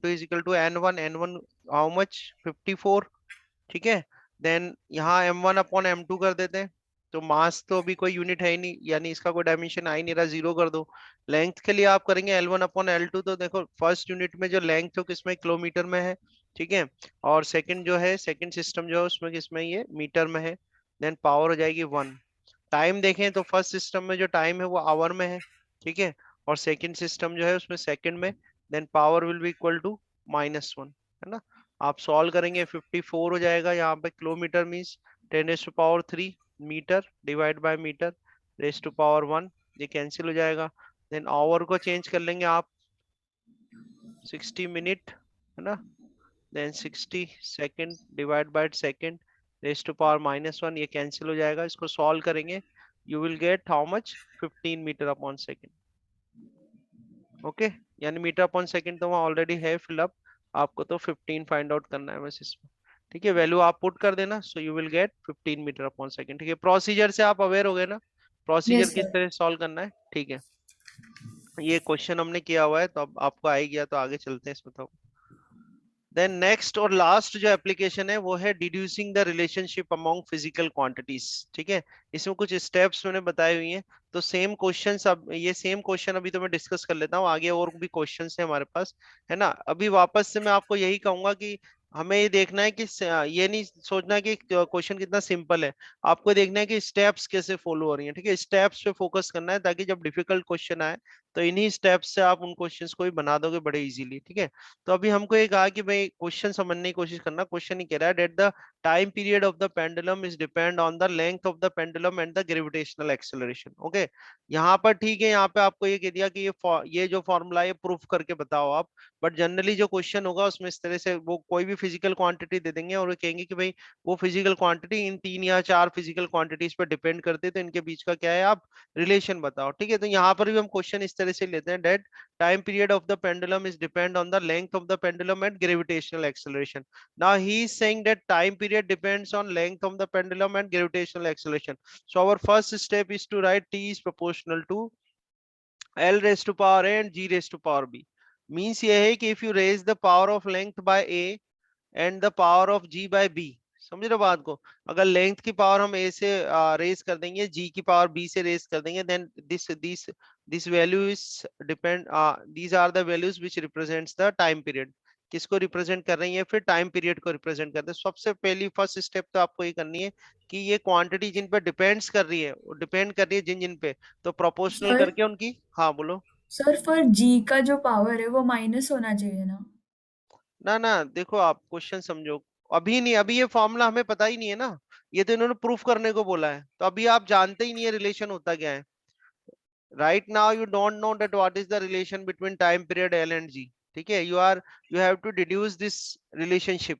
n2 is equal to n1, n1 how much 54, ठीक है। देन यहाँ m1 अपॉन m2 कर देते हैं, तो मास तो अभी कोई यूनिट है ही नहीं, यानी इसका कोई डायमेंशन आ ही नहीं रहा, जीरो कर दो। लेंथ के लिए आप करेंगे L1 अपॉन L2, तो देखो फर्स्ट यूनिट में जो लेंथ है किसमें, किलोमीटर में है, ठीक है। और सेकंड जो है, सेकंड सिस्टम जो है उसमें किसमें, ये मीटर में है। देन पावर हो जाएगी 1। टाइम देखें तो फर्स्ट सिस्टम में जो टाइम है वो आवर में है, ठीक है। और सेकंड सिस्टम जो है उसमें सेकंड में। Then power will be equal to -1, है ना। आप सॉल्व करेंगे 54 हो जाएगा, यहाँ पे kilometre means 10⁻³ metre divide by metre raise to power 1, ये कैंसिल हो जाएगा। देन आवर को चेंज कर लेंगे आप, 60 मिनट, है ना। Then 60 second divide by second raise to power -1, ये कैंसिल हो जाएगा। इसको सॉल्व करेंगे, you will get how much, 15 metre upon second. Okay, यानी मीटर अपॉन सेकेंड तो वहाँ ऑलरेडी है फिलअप, आपको तो 15 फाइंड आउट करना है बस इसमें, ठीक है। वैल्यू आप पुट कर देना, so you will get 15 metre upon second, ठीक है। प्रोसीजर से आप अवेयर हो गए ना, प्रोसीजर
यस
किस
सर।
तरह सॉल्व करना है, ठीक है। ये क्वेश्चन हमने किया हुआ है, तो अब आपको आ ही गया, तो आगे चलते हैं इसमें। तो देन नेक्स्ट और लास्ट जो एप्लीकेशन है वो है deducing the relationship among physical quantities, ठीक है। इसमें कुछ स्टेप्स मैंने बताई हुई हैं, तो सेम क्वेश्चन, अब ये सेम क्वेश्चन अभी तो मैं डिस्कस कर लेता हूँ, आगे और भी क्वेश्चन है हमारे पास, है ना। अभी वापस से मैं आपको यही कहूंगा कि हमें ये देखना है कि ये नहीं सोचना कि क्वेश्चन कितना सिंपल है, आपको देखना है कि स्टेप्स कैसे फॉलो हो रही हैं, ठीक है। स्टेप्स पे फोकस करना है, ताकि जब डिफिकल्ट क्वेश्चन आए तो इन्हीं स्टेप्स से आप उन क्वेश्चंस को भी बना दोगे बड़े इजीली, ठीक है। तो अभी हमको ये कहा कि भाई क्वेश्चन समझने की कोशिश करना, क्वेश्चन ही कह रहा है that the time period of the pendulum is depend on the length of the pendulum and the gravitational acceleration. Okay, यहाँ पर ठीक है, यहाँ पे आपको ये कह दिया कि ये जो फॉर्मूला है प्रूफ करके बताओ आप। बट जनरली जो क्वेश्चन होगा उसमें इस तरह से वो कोई भी फिजिकल क्वांटिटी दे देंगे और वो कहेंगे कि भाई वो फिजिकल क्वांटिटी इन 3 या 4 फिजिकल क्वांटिटीज पर डिपेंड करते हैं, तो इनके बीच का क्या है आप रिलेशन बताओ, ठीक है। तो यहाँ पर भी हम क्वेश्चन इस तरह से लेते हैं, date time period of the pendulum is depend on the length of the pendulum and gravitational acceleration. Now he is saying that time period depends on length of the pendulum and gravitational acceleration. So our first step is to write t is proportional to L raised to power a and g raised to power b. Means ये है कि if you raise the power of length by a and the power of g by b, समझ रहे हो बात को। अगर length की पावर हम a से रेस कर देंगे, g की पावर b से रेस कर देंगे, then this value is depend, these are the values which represents the time period. किसको रिप्रेजेंट कर रही है, फिर टाइम पीरियड को रिप्रेजेंट करते हैं। सबसे पहली फर्स्ट स्टेप तो आपको ये करनी है कि ये क्वांटिटी जिन पे डिपेंड्स कर रही है, वो डिपेंड कर रही है जिन जिन पे, तो प्रोपोर्शनल
सर
करके उनकी, हाँ बोलो।
सर फॉर जी का जो पावर है वो माइनस होना चाहिए ना।
ना ना, देखो आप क्वेश्चन समझो, अभी नहीं, अभी ये फॉर्मूला हमें पता ही नहीं है ना, ये तो इन्होंने प्रूफ करने को बोला है, तो अभी आप जानते ही नहीं है रिलेशन होता क्या है। Right now you don't know that what is the relation between time period l and g, ठीक है। You have to deduce this relationship.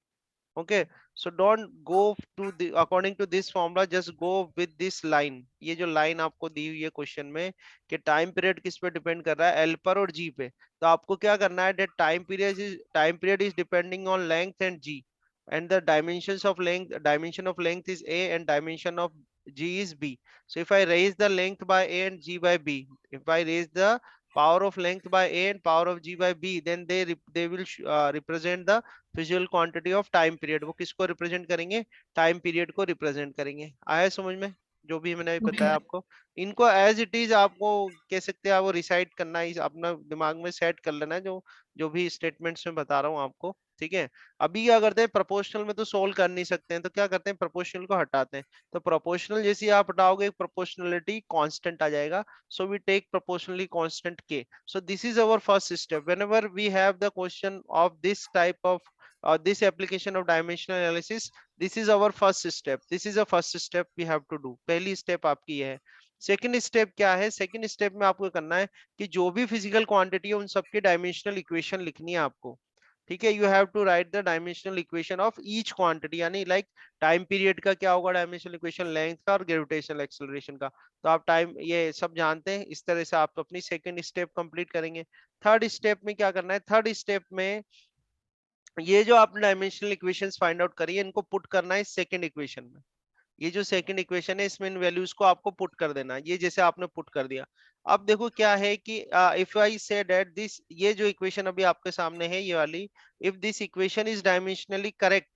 Okay, so don't go to the according to this formula, just go with this line। ये जो line आपको दी हुई है question में कि time period किस पे डिपेंड कर रहा है, एल पर और जी पे, तो आपको क्या करना है, that time period is depending on length and g, and the dimension of length is a and dimension of g is b. So if I raise the length by a and g by b, if I raise the power of length by a and power of g by b, then they will represent the physical quantity of time period. वो किसको represent करेंगे, time period को represent करेंगे। आया समझ में। जो भी मैंने अभी
ओके।
बताया आपको, इनको एज इट इज आपको कह सकते हैं, वो रिसाइट करना है, अपना दिमाग में सेट कर लेना है, जो जो भी स्टेटमेंट्स में बता रहा हूँ आपको, ठीक है। अभी क्या करते हैं, प्रोपोर्शनल में तो सोल्व कर नहीं सकते हैं, तो क्या करते हैं, प्रोपोर्शनल को हटाते हैं। तो प्रोपोर्शनल जैसे ही आप हटाओगे, प्रोपोर्शनलिटी कांस्टेंट आ जाएगा, so we take proportionally constant के। So this is our first step whenever we have the question of this type of this application of dimensional analysis. This is our first step, this is the first step we have to do, पहली step आपकी ये है। Second step क्या है, second step में आपको करना है कि जो भी फिजिकल क्वांटिटी है उन सबके डायमेंशनल इक्वेशन लिखनी है आपको, ठीक है। You have to write the dimensional equation of each quantity, यानी लाइक टाइम पीरियड का क्या होगा डायमेंशनल इक्वेशन, लेंथ का और ग्रेविटेशनल एक्सेलरेशन का। तो आप टाइम ये सब जानते हैं, इस तरह से आप अपनी सेकंड स्टेप कंप्लीट करेंगे। थर्ड स्टेप में क्या करना है, थर्ड स्टेप में ये जो आपने डायमेंशनल इक्वेशंस फाइंड आउट करी है, इनको पुट करना है सेकंड इक्वेशन में। ये जो सेकंड इक्वेशन है, इसमें इन वैल्यूज को आपको पुट कर देना है, ये जैसे आपने पुट कर दिया। अब देखो क्या है कि if I say that this, ये जो इक्वेशन अभी आपके सामने है ये वाली, if this equation is dimensionally correct,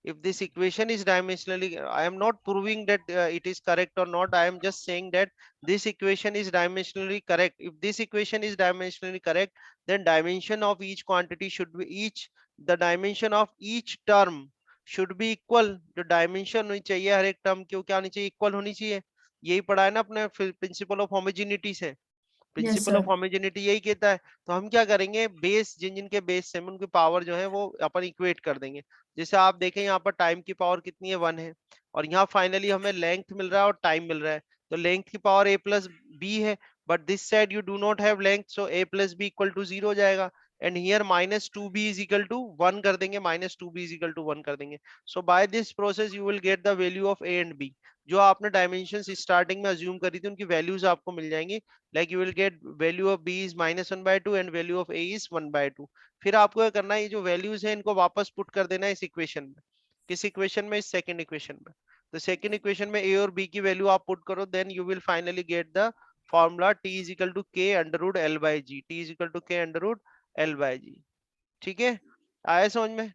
if this equation is dimensionally, I am not proving that it is correct or not, I am just saying that this equation is dimensionally correct. If this equation is dimensionally correct, then dimension of each quantity should be each, the dimension of each term should be equal। जो dimension होनी चाहिए हर एक term की, वो क्या होनी चाहिए, equal होनी चाहिए। यही पढ़ा है ना अपने प्रिंसिपल ऑफ होमोजेनिटी से,
yes
principle
sir.
Of homogeneity यही कहता है। तो हम क्या करेंगे, बेस जिन जिन के बेस से उनकी पावर जो है वो अपन इक्वेट कर देंगे। जैसे आप देखें यहाँ पर टाइम की पावर कितनी है, 1 है, और यहाँ फाइनली हमें लेंथ मिल रहा है और टाइम मिल रहा है, तो लेंथ की पावर a प्लस बी है, but this side you do not have length, so a plus b equal to 0 हो जाएगा। And here minus two b is equal to 1 कर देंगे, minus two b is equal to 1 कर देंगे। So by this process you will get the value of a and b। जो आपने dimension starting में assume करी थी उनकी वैल्यूज आपको मिल जाएंगी, like you will get value of b is -1/2 and value of a is 1/2। फिर आपको क्या करना है, ये जो वैल्यूज है इनको वापस पुट कर देना है इस इक्वेशन में। किस इक्वेशन में, इस सेकंड इक्वेशन में। तो सेकंड इक्वेशन में a और b की वैल्यू आप पुट करो, then you will finally get the formula t is equal to k under root l by g, t is equal to k under root l by g। ठीक है, आया समझ में।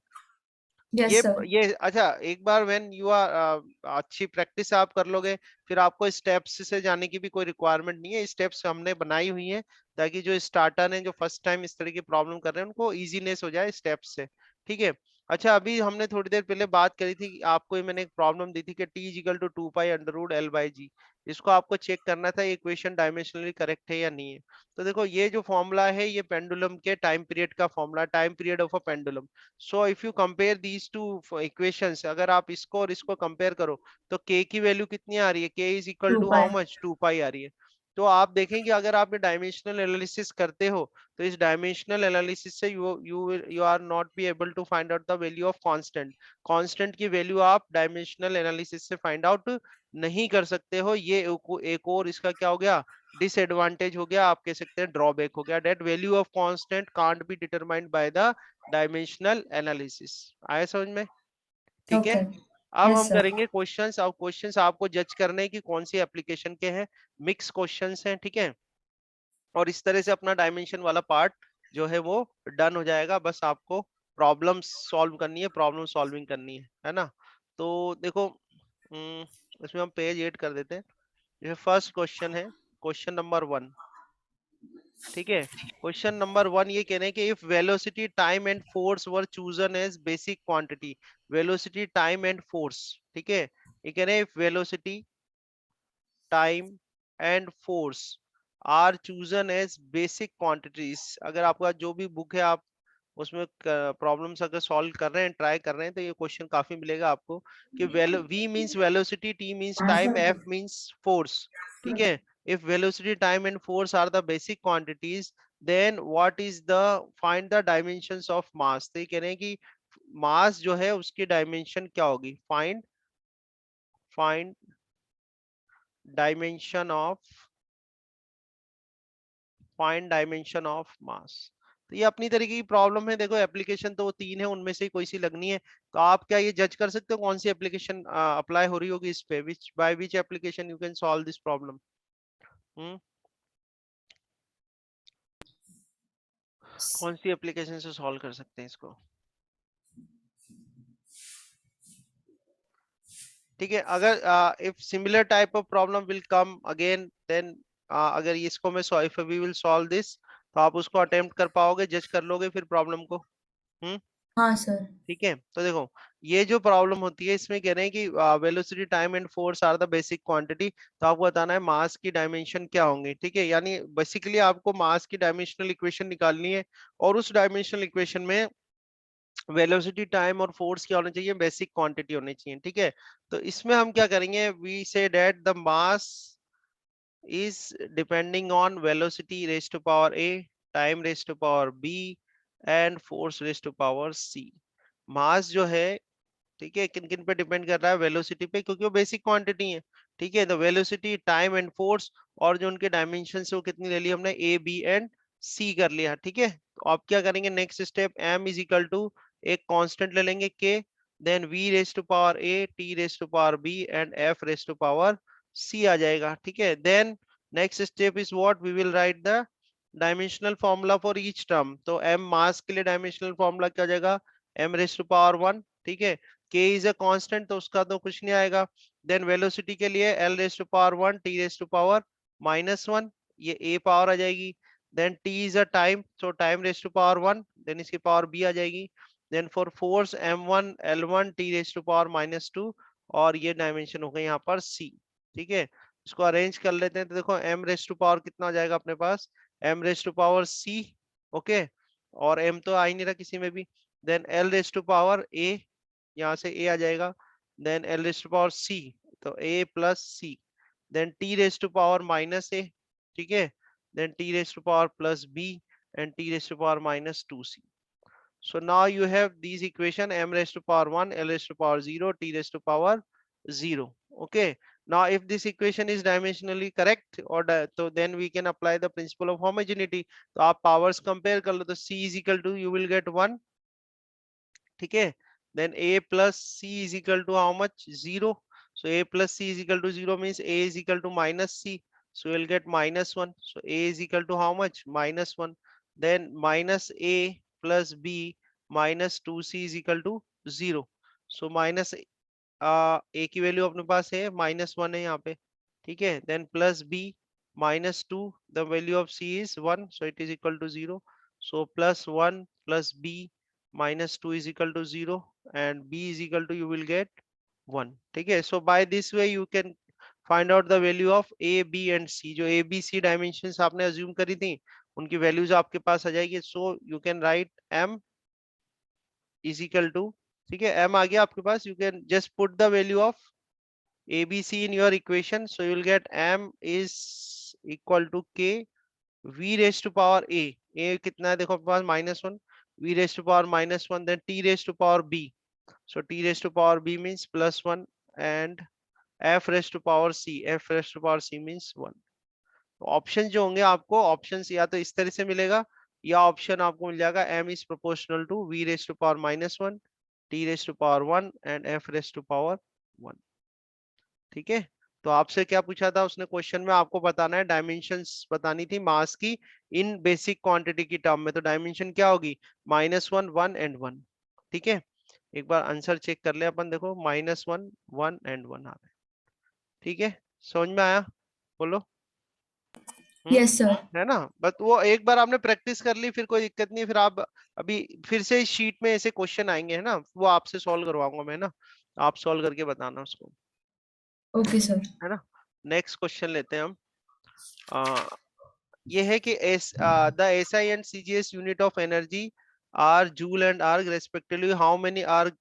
Yes sir.
ये अच्छा, एक बार व्हेन यू आर अच्छी practice आप कर लोगे, फिर आपको स्टेप्स से जाने की भी कोई रिक्वायरमेंट नहीं है। स्टेप्स हमने बनाई हुई हैं ताकि जो स्टार्टर हैं, जो फर्स्ट टाइम इस तरह की प्रॉब्लम कर रहे हैं, उनको इजीनेस हो जाए स्टेप्स से, ठीक है। अच्छा, अभी हमने थोड़ी देर पहले बात करी थी, आपको मैंने एक प्रॉब्लम दी थी कि t is equal to 2 pi under root l by g. इसको आपको चेक करना था ये इक्वेशन डायमेंशनली करेक्ट है या नहीं है। तो देखो ये जो फॉर्मूला है, ये पेंडुलम के टाइम पीरियड का formula, time period of a pendulum. So if you compare these two equations, अगर आप इसको और इसको कंपेयर करो, तो k की वैल्यू कितनी आ रही है, k is equal
to
two how
pi.
Much, 2 pi आ रही है। तो आप देखेंगे अगर आप ये डायमेंशनल एनालिसिस करते हो, तो इस डायमेंशनल एनालिसिस से you are not be able to find out the value of constant. Constant की वैल्यू आप डायमेंशनल एनालिसिस से फाइंड आउट नहीं कर सकते हो। ये एक और इसका क्या हो गया, डिसएडवांटेज हो गया, आप कह सकते हैं ड्रॉबैक हो गया, that value of constant can't be determined by the dimensional analysis. आया समझ में, ठीक
ओके।
है। अब
यस
हम
सर।
करेंगे क्वेश्चंस। अब क्वेश्चंस आपको जज करने हैं कि कौन सी एप्लीकेशन के हैं, मिक्स क्वेश्चंस हैं, ठीक है। और इस तरह से अपना डायमेंशन वाला पार्ट जो है वो डन हो जाएगा। बस आपको प्रॉब्लम सॉल्व करनी है, प्रॉब्लम सॉल्विंग करनी है ना। तो देखो, इसमें हम पेज ऐड कर देते हैं। ये फर्स्ट क्वेश्चन है, क्वेश्चन नंबर 1, ठीक है। क्वेश्चन नंबर 1 ये कह रहे हैं कि if velocity, time and force were chosen as basic quantity, velocity, time and force, ठीक है। ये कह रहे हैं if velocity, time and force are chosen as basic quantities. अगर आपका जो भी बुक है, आप उसमें प्रॉब्लम्स अगर सॉल्व कर रहे हैं, ट्राई कर रहे हैं, तो ये क्वेश्चन काफी मिलेगा आपको कि v means velocity, t means time, f means force, ठीक है। If velocity, time and force are the basic quantities, then what is the, find the dimensions of mass. तो ये कह रहे हैं कि मास जो है उसकी डायमेंशन क्या होगी, find find dimension of, find dimension of mass. तो ये अपनी तरीके की प्रॉब्लम है। देखो एप्लीकेशन तो वो 3 है, उनमें से ही कोई सी लगनी है। तो आप क्या ये जज कर सकते हो कौन सी एप्लीकेशन अप्लाई हो रही होगी इस पे, which by which application you can solve this problem. Hmm, कौन सी एप्लीकेशन से सॉल्व कर सकते हैं इसको। ठीक है। अगर if similar type of problem will come again then अगर इसको मैं if we will solve this, तो आप उसको अटेम्प्ट कर पाओगे, जज कर लोगे फिर प्रॉब्लम को। हम्म।
हाँ सर।
ठीक है, तो देखो ये जो प्रॉब्लम होती है इसमें कह रहे हैं कि velocity time and force are the basic quantity, तो आपको बताना है मास की डायमेंशन क्या होंगी। ठीक है, यानी बेसिकली आपको मास की डायमेंशनल इक्वेशन निकालनी है, और उस डायमेंशनल इक्वेशन में वेलोसिटी टाइम और फोर्स क्या होना चाहिए, बेसिक क्वांटिटी होनी चाहिए। ठीक है, तो इसमें हम क्या करेंगे, we say that the mass is depending on velocity raised to power a, time raised to power b and force raised to power c। मास जो है, ठीक है, किन किन पे डिपेंड कर रहा है, वेलोसिटी पे, क्योंकि वो बेसिक क्वांटिटी है। ठीक है, तो वेलोसिटी टाइम एंड फोर्स, और जो उनके डायमेंशन है वो कितनी ले ली हमने, ए बी एंड सी कर लिया। ठीक है, तो आप क्या करेंगे, next step m is equal to एक कांस्टेंट ले लेंगे k, then v raise to power a, t raise to power b and f raise to power c आ जाएगा। ठीक है, then next step is what, we will write the dimensional formula for each term. तो m mass के लिए dimensional formula क्या हो जाएगा, m रेस टू पावर 1। ठीक है, k इज अ कांस्टेंट तो उसका तो कुछ नहीं आएगा। देन वेलोसिटी के लिए l raise to power 1, t raise to power -1, ये a पावर आ जाएगी। Then t is a time, so time raise to power 1, then इसकी पावर b आ जाएगी। Then for force m1 l1 t raise to power -2, और ये dimension हो गई यहाँ पर c। ठीक है, इसको अरेंज कर लेते हैं, तो देखो m रेस टू पावर कितना हो जाएगा अपने पास, m raise to power c। Okay, और m तो आ ही नहीं रहा किसी में भी। Then l raise to power a, यहाँ से a आ जाएगा, then l raise to power c, तो a plus c, then t raise to power -a। ठीक है, then t raise to power plus b and t raise to power -2c। So now you have these equation, m raised to power 1, l raised to power 0, t raised to power 0. Okay, now if this equation is dimensionally correct, or so then we can apply the principle of homogeneity। तो आप powers compare कर लो, तो c is equal to, you will get 1। ठीक है, then a plus c is equal to how much, 0। so a plus c is equal to 0 means a is equal to minus c, so you'll get -1। so a is equal to how much, -1। then minus a plus b minus 2c is equal to 0। so minus a की value अपने पास है -1 है यहाँ पे। ठीक है, देन plus b -2, the value of c is 1, so it is equal to 0। so +1 plus b -2 is equal to 0, and b is equal to, you will get 1। ठीक है, so by this way you can find out the value of a b and c। जो a b c dimensions आपने assume करी थी उनकी values आपके पास आ जाएगी। so you can write m is equal to, ठीक है, m आ गया आपके पास, you can just put the value of ABC in your equation, so you will get m is equal to k v raised to power a कितना है देखो अपने पास -1, v raised to power -1, then t raised to power b, so t raised to power b means +1, and f raised to power c, f raised to power c means 1। तो option जो होंगे आपको, option या तो इस तरह से मिलेगा, या ऑप्शन आपको मिल जाएगा m is proportional to v raised to power -1, t raised to power 1 and f raised to power 1। ठीक है, तो आपसे क्या पूछा था उसने क्वेश्चन में, आपको बताना है डायमेंशंस बतानी थी मास की इन बेसिक क्वांटिटी की टर्म में, तो डायमेंशन क्या होगी, -1 1 एंड 1। ठीक है, एक बार आंसर चेक कर ले अपन, देखो -1 1 एंड 1 आ रहा है। ठीक है, समझ में आया, बोलो। हम्म,
यस सर।
है ना, बस वो एक बार आपने प्रैक्टिस कर ली फिर कोई दिक्कत नहीं है, फिर आप अभी फिर से शीट में ऐसे क्वेश्चन आएंगे, है ना, वो आपसे सॉल्व करवाऊंगा मैं ना, आप सॉल्व करके बताना उसको,
ओके सर।
है ना। नेक्स्ट क्वेश्चन लेते हैं हम। ये है कि as the SI and CGS unit of energy are joule and erg respectively, how many erg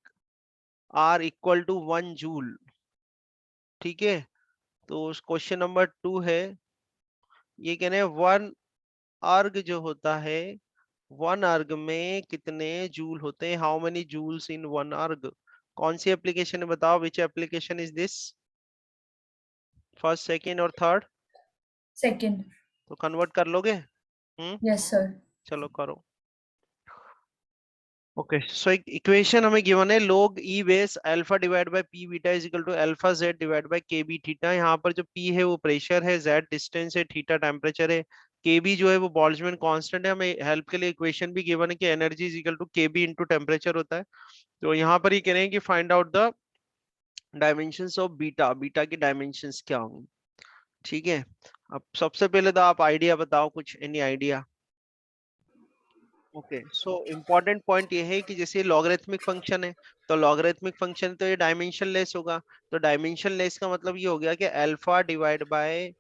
are equal to 1 joule. ठीक है, तो क्वेश्चन नंबर 2 है, ये कहने 1 आर्ग जो होता है, 1 आर्ग में कितने जूल होते हैं, हाउ मेनी जूल्स इन 1 आर्ग। कौन सी एप्लीकेशन है बताओ, which application is this, first second और थर्ड।
सेकंड।
तो कन्वर्ट कर लोगे।
Yes sir.
चलो करो। ओके, सो एक इक्वेशन हमें गिवन है, log e base alpha divide by p beta is equal to alpha z divide by k b theta. यहाँ पर जो p है वो प्रेशर है, z डिस्टेंस है, थीटा टेम्परेचर है, k b जो है वो बोल्ट्जमैन कांस्टेंट है। हमें हेल्प के लिए इक्वेशन भी गिवन है कि energy is equal to k b into temperature होता है। तो यहाँ पर ये कह रहे हैं कि find out the dimensions of beta, beta की डायमेंशंस क्या होंगी। ठीक है, अब सबसे पहले तो आप आइडिया बताओ कुछ, any idea. Okay, so important point ये है कि जैसे लॉगरिथमिक फंक्शन है, तो लॉगरिथमिक फंक्शन तो ये डायमेंशन लेस होगा। तो डायमेंशन लेस का मतलब ये हो गया कि alpha divide by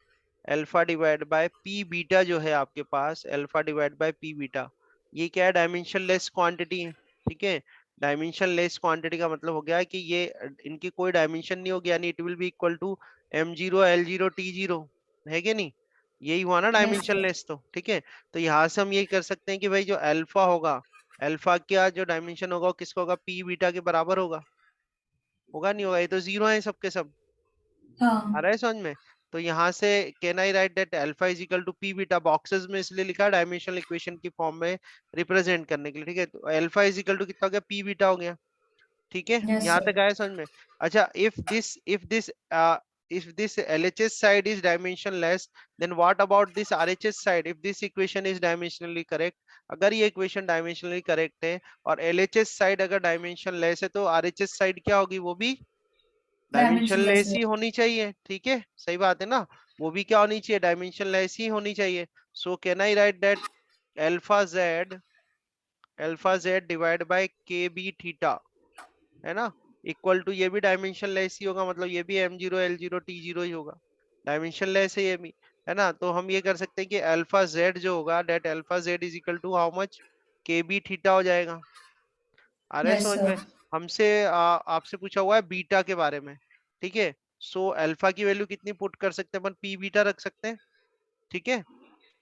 p beta जो है आपके पास, alpha divide by p beta, ये क्या है, डायमेंशन लेस क्वांटिटी है। ठीक है, डायमेंशन लेस क्वांटिटी का मतलब हो गया कि ये इनकी कोई डायमेंशन नहीं होगी, यानी it will be equal to m0 l0 t0, है कि नहीं, यही हुआ ना
यस
डायमेंशन
सर।
लेस तो। ठीक है, तो यहाँ से हम यही कर सकते हैं कि भाई जो अल्फा होगा, अल्फा क्या जो डायमेंशन होगा वो किसका होगा, पी बीटा के बराबर होगा, होगा नहीं होगा, ये तो जीरो है सबके सब, आ
हाँ।
रहा है समझ में। तो यहाँ से can I write that alpha is equal to P beta, boxes में इसलिए लिखा डायमेंशनल इक्वेशन की फॉर्म में रिप्रेजेंट करने के लिए। ठीक है, तो अल्फा इज इक्वल टू कितना हो गया, पी बीटा हो गया। ठीक है,
यस
यहाँ
सर।
तक आया समझ में। अच्छा, if this LHS side is dimensionless, then what about this RHS side? If this equation is dimensionally correct, अगर ये इक्वेशन डायमेंशनली करेक्ट है और LHS साइड अगर डायमेंशनलेस है, तो RHS साइड क्या होगी, वो भी
डायमेंशन लेस
डायमेंशनलेस
है।
ही होनी चाहिए। ठीक है, सही बात है ना, वो भी क्या होनी चाहिए, डायमेंशनलेस ही होनी चाहिए। So can I write that alpha Z, alpha Z divide by के बी थीटा, है ना, इक्वल टू, ये भी डायमेंशन लेस ही होगा, मतलब ये भी m0 l0 t0 ही होगा, डायमेंशन लेस है ये भी, है ना। तो हम ये कर सकते हैं कि अल्फा जेड जो होगा, that alpha Z is equal to how much, K B theta हो जाएगा। आ रहा है
यस
समझ में।
सर।
हमसे आपसे पूछा हुआ है बीटा के बारे में। ठीक है, सो अल्फा की वैल्यू कितनी पुट कर सकते हैं अपन, पी बीटा रख सकते हैं। ठीक है,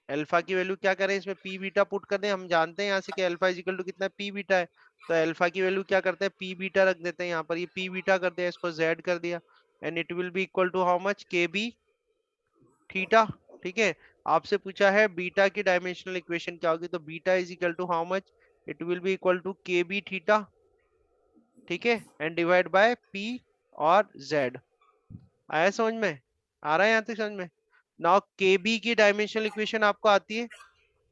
अल्फा की वैल्यू क्या करें, इसमें पी बीटा पुट कर दें, हम जानते हैं यहाँ से कि अल्फा इज इक्वल टू कितना है, पी बीटा है। तो अल्फा की वैल्यू क्या करते हैं, पी बीटा रख देते हैं यहाँ पर, ये पी बीटा कर दिया, इसको जेड कर दिया, and it will be equal to how much, K B theta. ठीक है, आपसे पूछा है बीटा की डायमेंशनल इक्वेशन क्या होगी, तो beta is equal to how much, it will be equal to K B theta. ठीक है, एंड डिवाइड बाय पी और जेड। आया समझ में, आ रहा है यहाँ तक समझ में। नाउ केबी की डायमेंशनल इक्वेशन आपको आती है,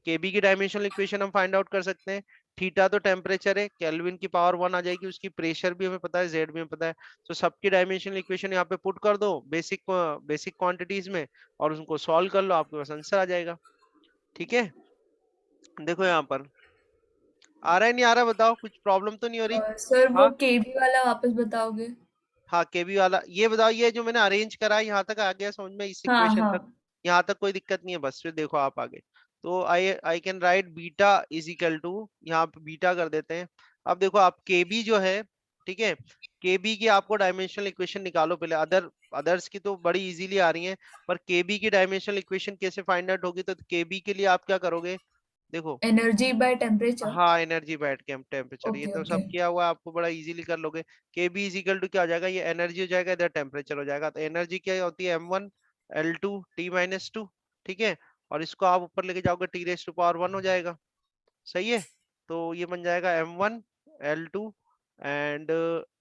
केबी की डायमेंशनल इक्वेशन हम फाइंड आउट कर सकते हैं। थीटा तो टेम्परेचर है, केल्विन की पावर 1 आ जाएगी, उसकी प्रेशर भी हमें पता है, जेड भी हमें पता है। तो सबकी डायमेंशनल इक्वेशन यहाँ पे पुट कर दो बेसिक बेसिक क्वांटिटीज में, और उनको सॉल्व कर लो, आपके पास आंसर आ जाएगा। ठीक है, देखो यहाँ पर आ रहा है नहीं आ रहा, बताओ, कुछ प्रॉब्लम तो नहीं हो रही।
सर वो
हाँ,
केबी वाला वापस बताओगे?
हाँ केबी वाला ये बताओ, ये जो मैंने अरेंज करा है यहाँ तक आ गया समझ में, इस
हाँ
इक्वेशन
हाँ।
तक, यहाँ तक कोई दिक्कत नहीं है, बस फिर देखो आप आगे। तो I I can write beta is equal to, यहाँ पे बीटा कर देते हैं। अब देखो आप केबी जो है, ठीक है, केबी की आपको डायमेंशनल इक्वेशन निकालो पहले, अदर्स की तो बड़ी इजीली आ रही है, पर केबी की डायमेंशनल इक्वेशन कैसे फाइंड आउट होगी, तो केबी के लिए आप क्या करोगे, देखो।
Energy by temperature.
हाँ, एनर्जी बैठ के हम टेम्परेचर, ये
ओके
तो
ओके।
सब किया हुआ है, आपको बड़ा इजीली कर लोगे। के बी इज इक्वल टू क्या हो जाएगा, ये एनर्जी हो जाएगा, इधर टेम्परेचर हो जाएगा, तो एनर्जी क्या होती है, m1 L2 T-2। ठीक है, और इसको आप ऊपर लेके जाओगे, T⁻⁴ हो जाएगा। सही है, तो ये बन जाएगा m1 L2, एंड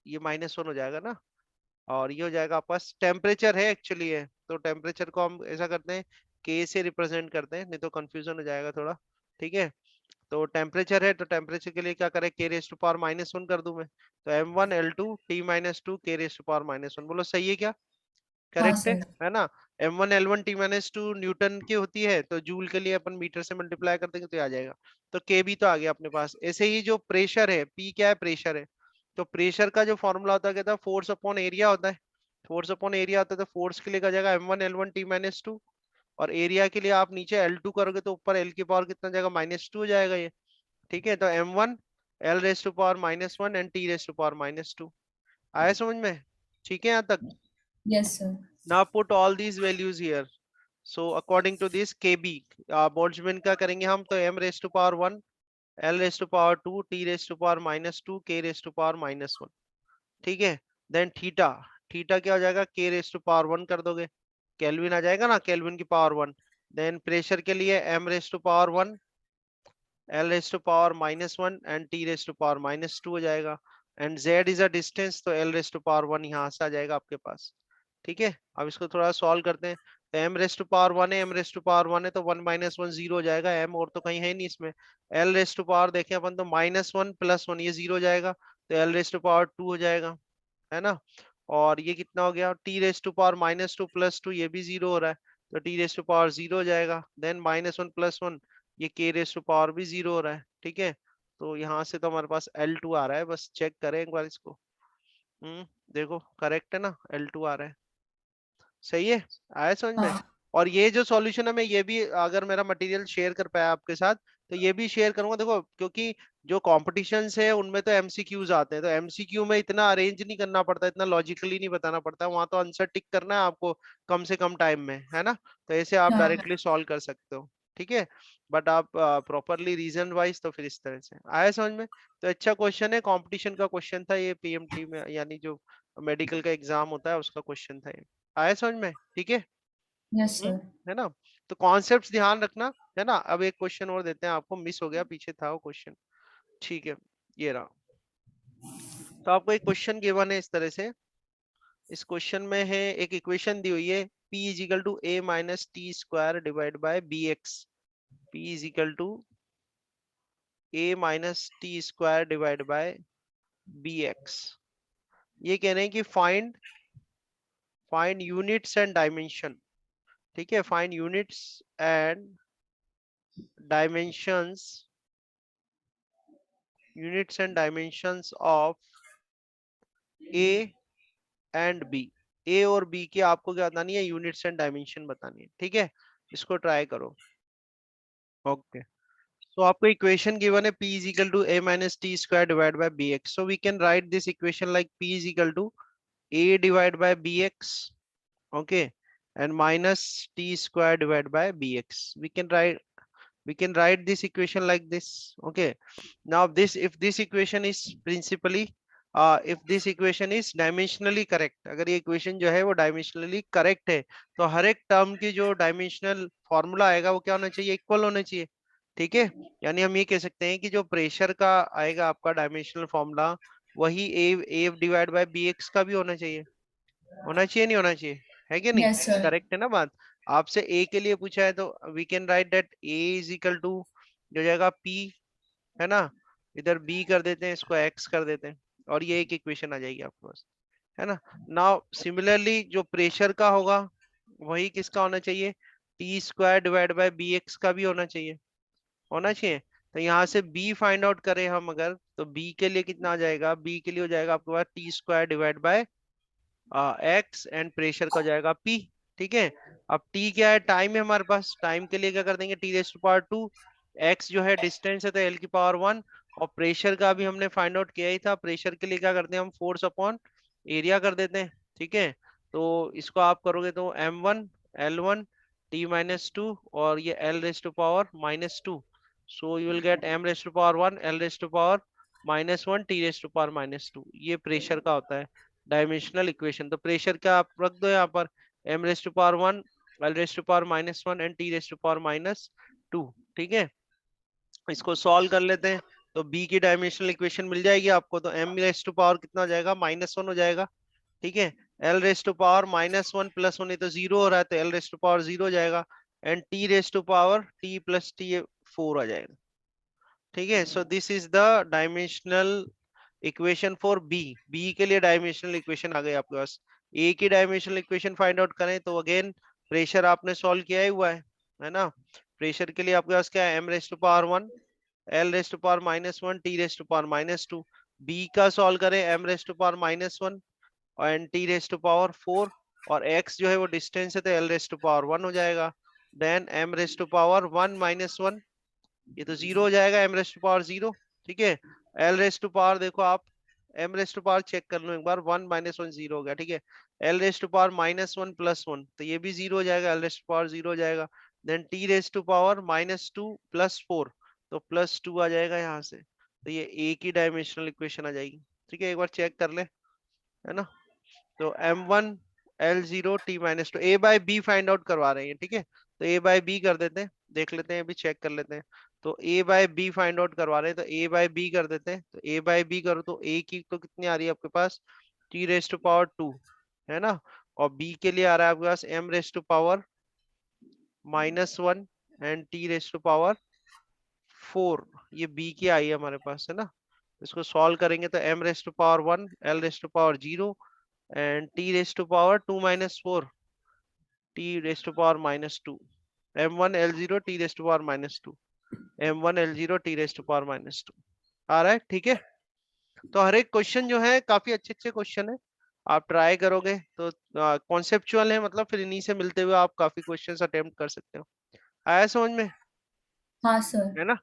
ये -1 हो जाएगा ना, और ये हो जाएगा आपके पास, टेम्परेचर है एक्चुअली है, तो टेम्परेचर को हम ऐसा करते हैं, के से रिप्रेजेंट करते हैं, नहीं तो कंफ्यूजन हो जाएगा थोड़ा। ठीक है, तो टेम्परेचर है, तो टेम्परेचर के लिए क्या करें, k⁻⁻1 कर दूं मैं, तो m1 L2 T-2 k⁻⁻1, बोलो सही है क्या,
हाँ
करेक्ट
सर।
है ना। m1 L1 T-2 न्यूटन की होती है, तो जूल के लिए अपन मीटर से मल्टीप्लाई कर देंगे तो ये आ जाएगा। तो के भी तो आ गया अपने पास। ऐसे ही जो प्रेशर है, पी क्या है, प्रेशर है, तो प्रेशर का जो फॉर्मूला होता है, कहता है फोर्स अपॉन एरिया होता है, फोर्स अपॉन एरिया होता है, तो फोर्स के लिए क्या जाएगा m1 L1 T-2, और एरिया के लिए आप नीचे L2 करोगे तो ऊपर L की पावर कितना जाएगा, -2 हो जाएगा ये। ठीक है, तो m1 L⁻⁻1 एंड T⁻⁻2 आया समझ में। ठीक है यहाँ तक।
Yes sir.
now put all these values here, so according to this kb, Boltzmann का करेंगे हम, तो m⁻⁻1 L⁻⁻2 T⁻⁻2 k⁻⁻1। ठीक है, देन थीटा, थीटा क्या हो जाएगा, k⁻⁻1 कर दोगे, केल्विन आ जाएगा ना, केल्विन की पावर 1। देन प्रेशर के लिए m⁻⁻1 L⁻⁻1 एंड T⁻⁻2 हो जाएगा, and z is a distance, तो L⁻⁻1 यहाँ से आ जाएगा आपके पास। ठीक है, अब इसको थोड़ा सॉल्व करते हैं, तो m⁻⁻1 है, m⁻⁻1 है, तो 1 - 1 0 हो जाएगा, m और तो कहीं है नहीं इसमें। L⁻⁻ देखें अपन, तो -1 + 1 ये 0 हो जाएगा, तो L⁻⁻2 हो जाएगा, है ना। और ये कितना हो गया, टी रेस टू पावर -2 + 2, ये भी 0 हो रहा है, तो टी रेस टू पावर 0 हो जाएगा। देन -1 + 1, ये के रेस टू पावर भी 0 हो रहा है, ठीक है। तो यहाँ से तो हमारे पास L2 आ रहा है, बस चेक करें एक बार इसको। देखो करेक्ट है ना, L2 आ रहा है, सही है, आया समझ में।
हाँ।
और ये जो सॉल्यूशन है, मैं ये भी अगर मेरा मटेरियल शेयर कर पाया आपके साथ, तो ये भी शेयर करूंगा, देखो क्योंकि जो कॉम्पिटिशन्स है उनमें तो एमसीक्यूज आते हैं, तो एमसीक्यू में इतना अरेंज नहीं करना पड़ता, इतना लॉजिकली नहीं बताना पड़ता, वहां तो आंसर टिक करना है आपको कम से कम टाइम में, है ना। तो ऐसे आप
हाँ।
डायरेक्टली सॉल्व कर सकते हो, ठीक है। बट आप प्रॉपरली रीजन वाइज तो फिर इस तरह से आया समझ में। तो अच्छा क्वेश्चन है, कंपटीशन का क्वेश्चन था ये, पीएमटी में यानी जो मेडिकल का एग्जाम होता है उसका क्वेश्चन था ये। आया समझ में, ठीक है।
Yes sir.
है ना। तो कॉन्सेप्ट्स ध्यान रखना, है ना। अब एक क्वेश्चन और देते हैं आपको, मिस हो गया पीछे था वो क्वेश्चन, ठीक है, ये रहा। तो आपको एक क्वेश्चन गिवन है इस तरह से, इस क्वेश्चन में है एक इक्वेशन दी हुई है, P is equal to a minus t square divide by B x, P is equal to a minus t square divide by B x. ये कह रहे हैं कि find find units and dimension, ठीक है, find units and dimensions, units and dimensions of a and b. A और b की आपको क्या बतानी है, यूनिट्स एंड डायमेंशन बतानी है, ठीक है। इसको ट्राई करो। ओके, so आपको इक्वेशन गिवन है P is equal to a minus t square divided by bx, so we can write this equation like P is equal to a divided by bx, okay, and minus t square divided by bx. We can write this equation like this, okay. Now this, if this equation is principally if this equation is dimensionally correct, अगर ये equation जो है वो dimensionally correct है, तो हर एक term की जो डायमेंशनल फॉर्मूला आएगा वो क्या होना चाहिए, इक्वल होना चाहिए, ठीक है। यानी हम ये कह सकते हैं कि जो प्रेशर का आएगा आपका डायमेंशनल फॉर्मूला, वही ए डिवाइड बाय बी एक्स का भी होना चाहिए, होना चाहिए नहीं होना चाहिए, है कि नहीं।
Yes sir.
करेक्ट है ना बात। आपसे ए के लिए पूछा है, तो we can write that A is equal to जो जाएगा पी, है ना, इधर बी कर देते हैं, इसको एक्स कर देते हैं, और ये एक इक्वेशन आ जाएगी आपके पास, है ना। नाउ सिमिलरली जो प्रेशर का होगा, वही किसका होना चाहिए, T square divide by B X का भी होना चाहिए, होना चाहिए। तो यहाँ से बी फाइंड आउट करें हम अगर, तो बी के लिए कितना आ जाएगा, बी के लिए हो जाएगा आपके पास t square divide by x, and pressure का हो जाएगा पी, ठीक है। अब टी क्या है, टाइम है हमारे पास, टाइम के लिए क्या कर देंगे, T raise to power 2, X जो है डिस्टेंस है तो एल की पावर 1, और प्रेशर का भी हमने फाइंड आउट किया ही था, प्रेशर के लिए क्या करते हैं हम, फोर्स अपॉन एरिया कर देते हैं, ठीक है। तो इसको आप करोगे तो M1 L1 T-2, और ये L raise to power -2, so you will get M raise to power 1 L raise to power -1 T raise to power -2, ये प्रेशर का होता है डायमेंशनल इक्वेशन। तो प्रेशर का आप रख दो यहाँ पर, M raise to power 1 L raise to power -1 and T raise to power -2, ठीक है। इसको सॉल्व कर लेते हैं, तो B की डायमेंशनल इक्वेशन मिल जाएगी आपको, तो M रेज़ टू पावर कितना हो जाएगा, -1 हो जाएगा, ठीक है। L रेज़ टू पावर -1 + 1, ये तो 0 हो रहा है, तो L रेज़ टू पावर 0 हो जाएगा, and T raise to power T + T 4 आ जाएगा, ठीक है। So this is the dimensional equation for B. B के लिए डायमेंशनल इक्वेशन आ गई आपके पास। ए की डायमेंशनल इक्वेशन फाइंड आउट करें, तो अगेन प्रेशर आपने सॉल्व किया ही हुआ है ना। प्रेशर के लिए आपके पास क्या है, M raise to power 1 L raise to power -1 T raise to power -2। B का सॉल्व करें, M raise to power -1 and T raise to power 4, और एक्स जो है वो डिस्टेंस है तो एल रेज़ टू पावर 1 हो जाएगा। Then M raise to power 1 -1, ये तो 0 हो जाएगा, एम रेज़ टू पावर 0, ठीक है। एल रेज़ टू पावर देखो आप, M raise to power check कर लो एक बार, 1 -1 0 हो गया, ठीक है। एल रेज़ टू पावर -1 + 1, तो ये भी 0 हो जाएगा, एल रेज़ टू पावर 0 हो जाएगा। Then T raise to power -2 + 4, तो +2 आ जाएगा यहाँ से, तो ये ए की डायमेंशनल इक्वेशन आ जाएगी, ठीक है। एक बार चेक कर ले, है ना। तो M1 L0 T-2, ए बाय बी फाइंड आउट करवा रहे हैं, ठीक है। तो ए बाय बी कर देते हैं, देख लेते हैं, अभी चेक कर लेते हैं। तो ए बाय बी फाइंड आउट करवा रहे हैं, तो ए बाय बी कर देते हैं। तो ए बाय बी करो तो ए की तो कितनी आ रही है आपके पास, T रेज़ टू पावर 2, है ना। और बी के लिए आ रहा है आपके पास M raise to power -1 and T raise to power 4, ये बी की आई है हमारे पास, है ना। इसको सॉल्व करेंगे तो M raise to power 1 L raise to power 0 and t raised to power 2 minus 4, t raised to power minus 2, m1 l0 t raised to power minus 2, m1 l0 t raised to power minus 2 आ रहा है, ठीक है। तो हर एक question जो है काफी अच्छे अच्छे क्वेश्चन है, आप ट्राई करोगे तो कॉन्सेप्चुअल है, मतलब फिर इन्हीं से मिलते हुए आप काफी क्वेश्चंस अटेम्प्ट कर सकते हो। आया समझ में,
हाँ सर।
है ना।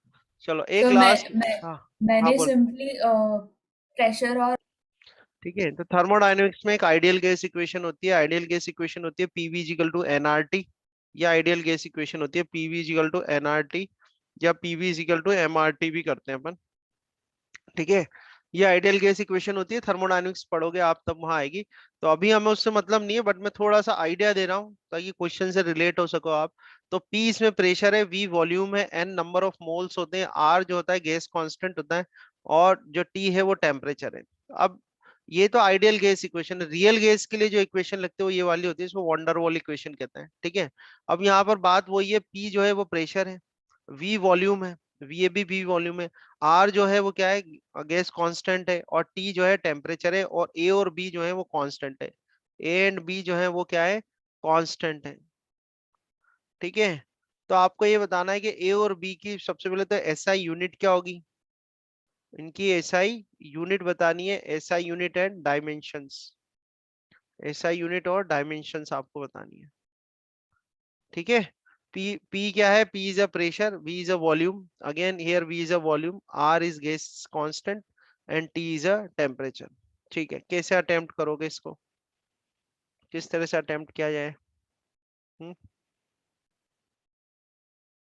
चलो एक
तो
लास्ट।
मैं
हाँ हाँ
मैंने
बोल।
सिंपली प्रेशर और
ठीक है, तो थर्मोडायनेमिक्स में एक आइडियल गैस इक्वेशन होती है, आइडियल गैस इक्वेशन होती है पीवी इक्वल टू एनआरटी, या आइडियल गैस इक्वेशन होती है पीवी इक्वल टू एनआरटी, या पीवी इक्वल टू एमआरटी भी करते हैं अपन, ठीक है। ये आइडियल गैस इक्वेशन होती है, थर्मोडायनेमिक्स पढ़ोगे आप तब वहां आएगी। तो अभी हमें उससे मतलब नहीं है, बट मैं थोड़ा सा आइडिया दे रहा हूँ ताकि क्वेश्चन से रिलेट हो सको आप। तो P इसमें प्रेशर है, V वॉल्यूम है, N नंबर ऑफ मोल्स होते हैं, R जो होता है गैस कांस्टेंट होता है, और जो T है वो टेम्परेचर है। अब ये तो आइडियल गैस इक्वेशन है, रियल गैस के लिए जो इक्वेशन लगते हैं वो ये वाली होती है, इसको वंडर वॉल इक्वेशन कहते हैं, ठीक है। अब यहाँ पर बात वही है, P जो है वो प्रेशर है, V वॉल्यूम है, वी वॉल्यूम है, आर जो है वो क्या है, गैस कांस्टेंट है, और टी जो है टेम्परेचर है, और ए और बी जो है वो कांस्टेंट है, ए एंड बी जो है वो क्या है, कांस्टेंट है, ठीक है। तो आपको ये बताना है कि ए और बी की सबसे पहले तो एसआई यूनिट क्या होगी, इनकी एसआई यूनिट बतानी है, SI unit and dimensions, SI unit और डायमेंशंस आपको बतानी है, ठीक है। पी क्या है, P is a pressure, V is a volume, again here V is a volume, R is gas constant, and T is a temperature, ठीक है। कैसे अटेम्प्ट करोगे इसको, किस तरह से अटेम्प्ट किया जाए।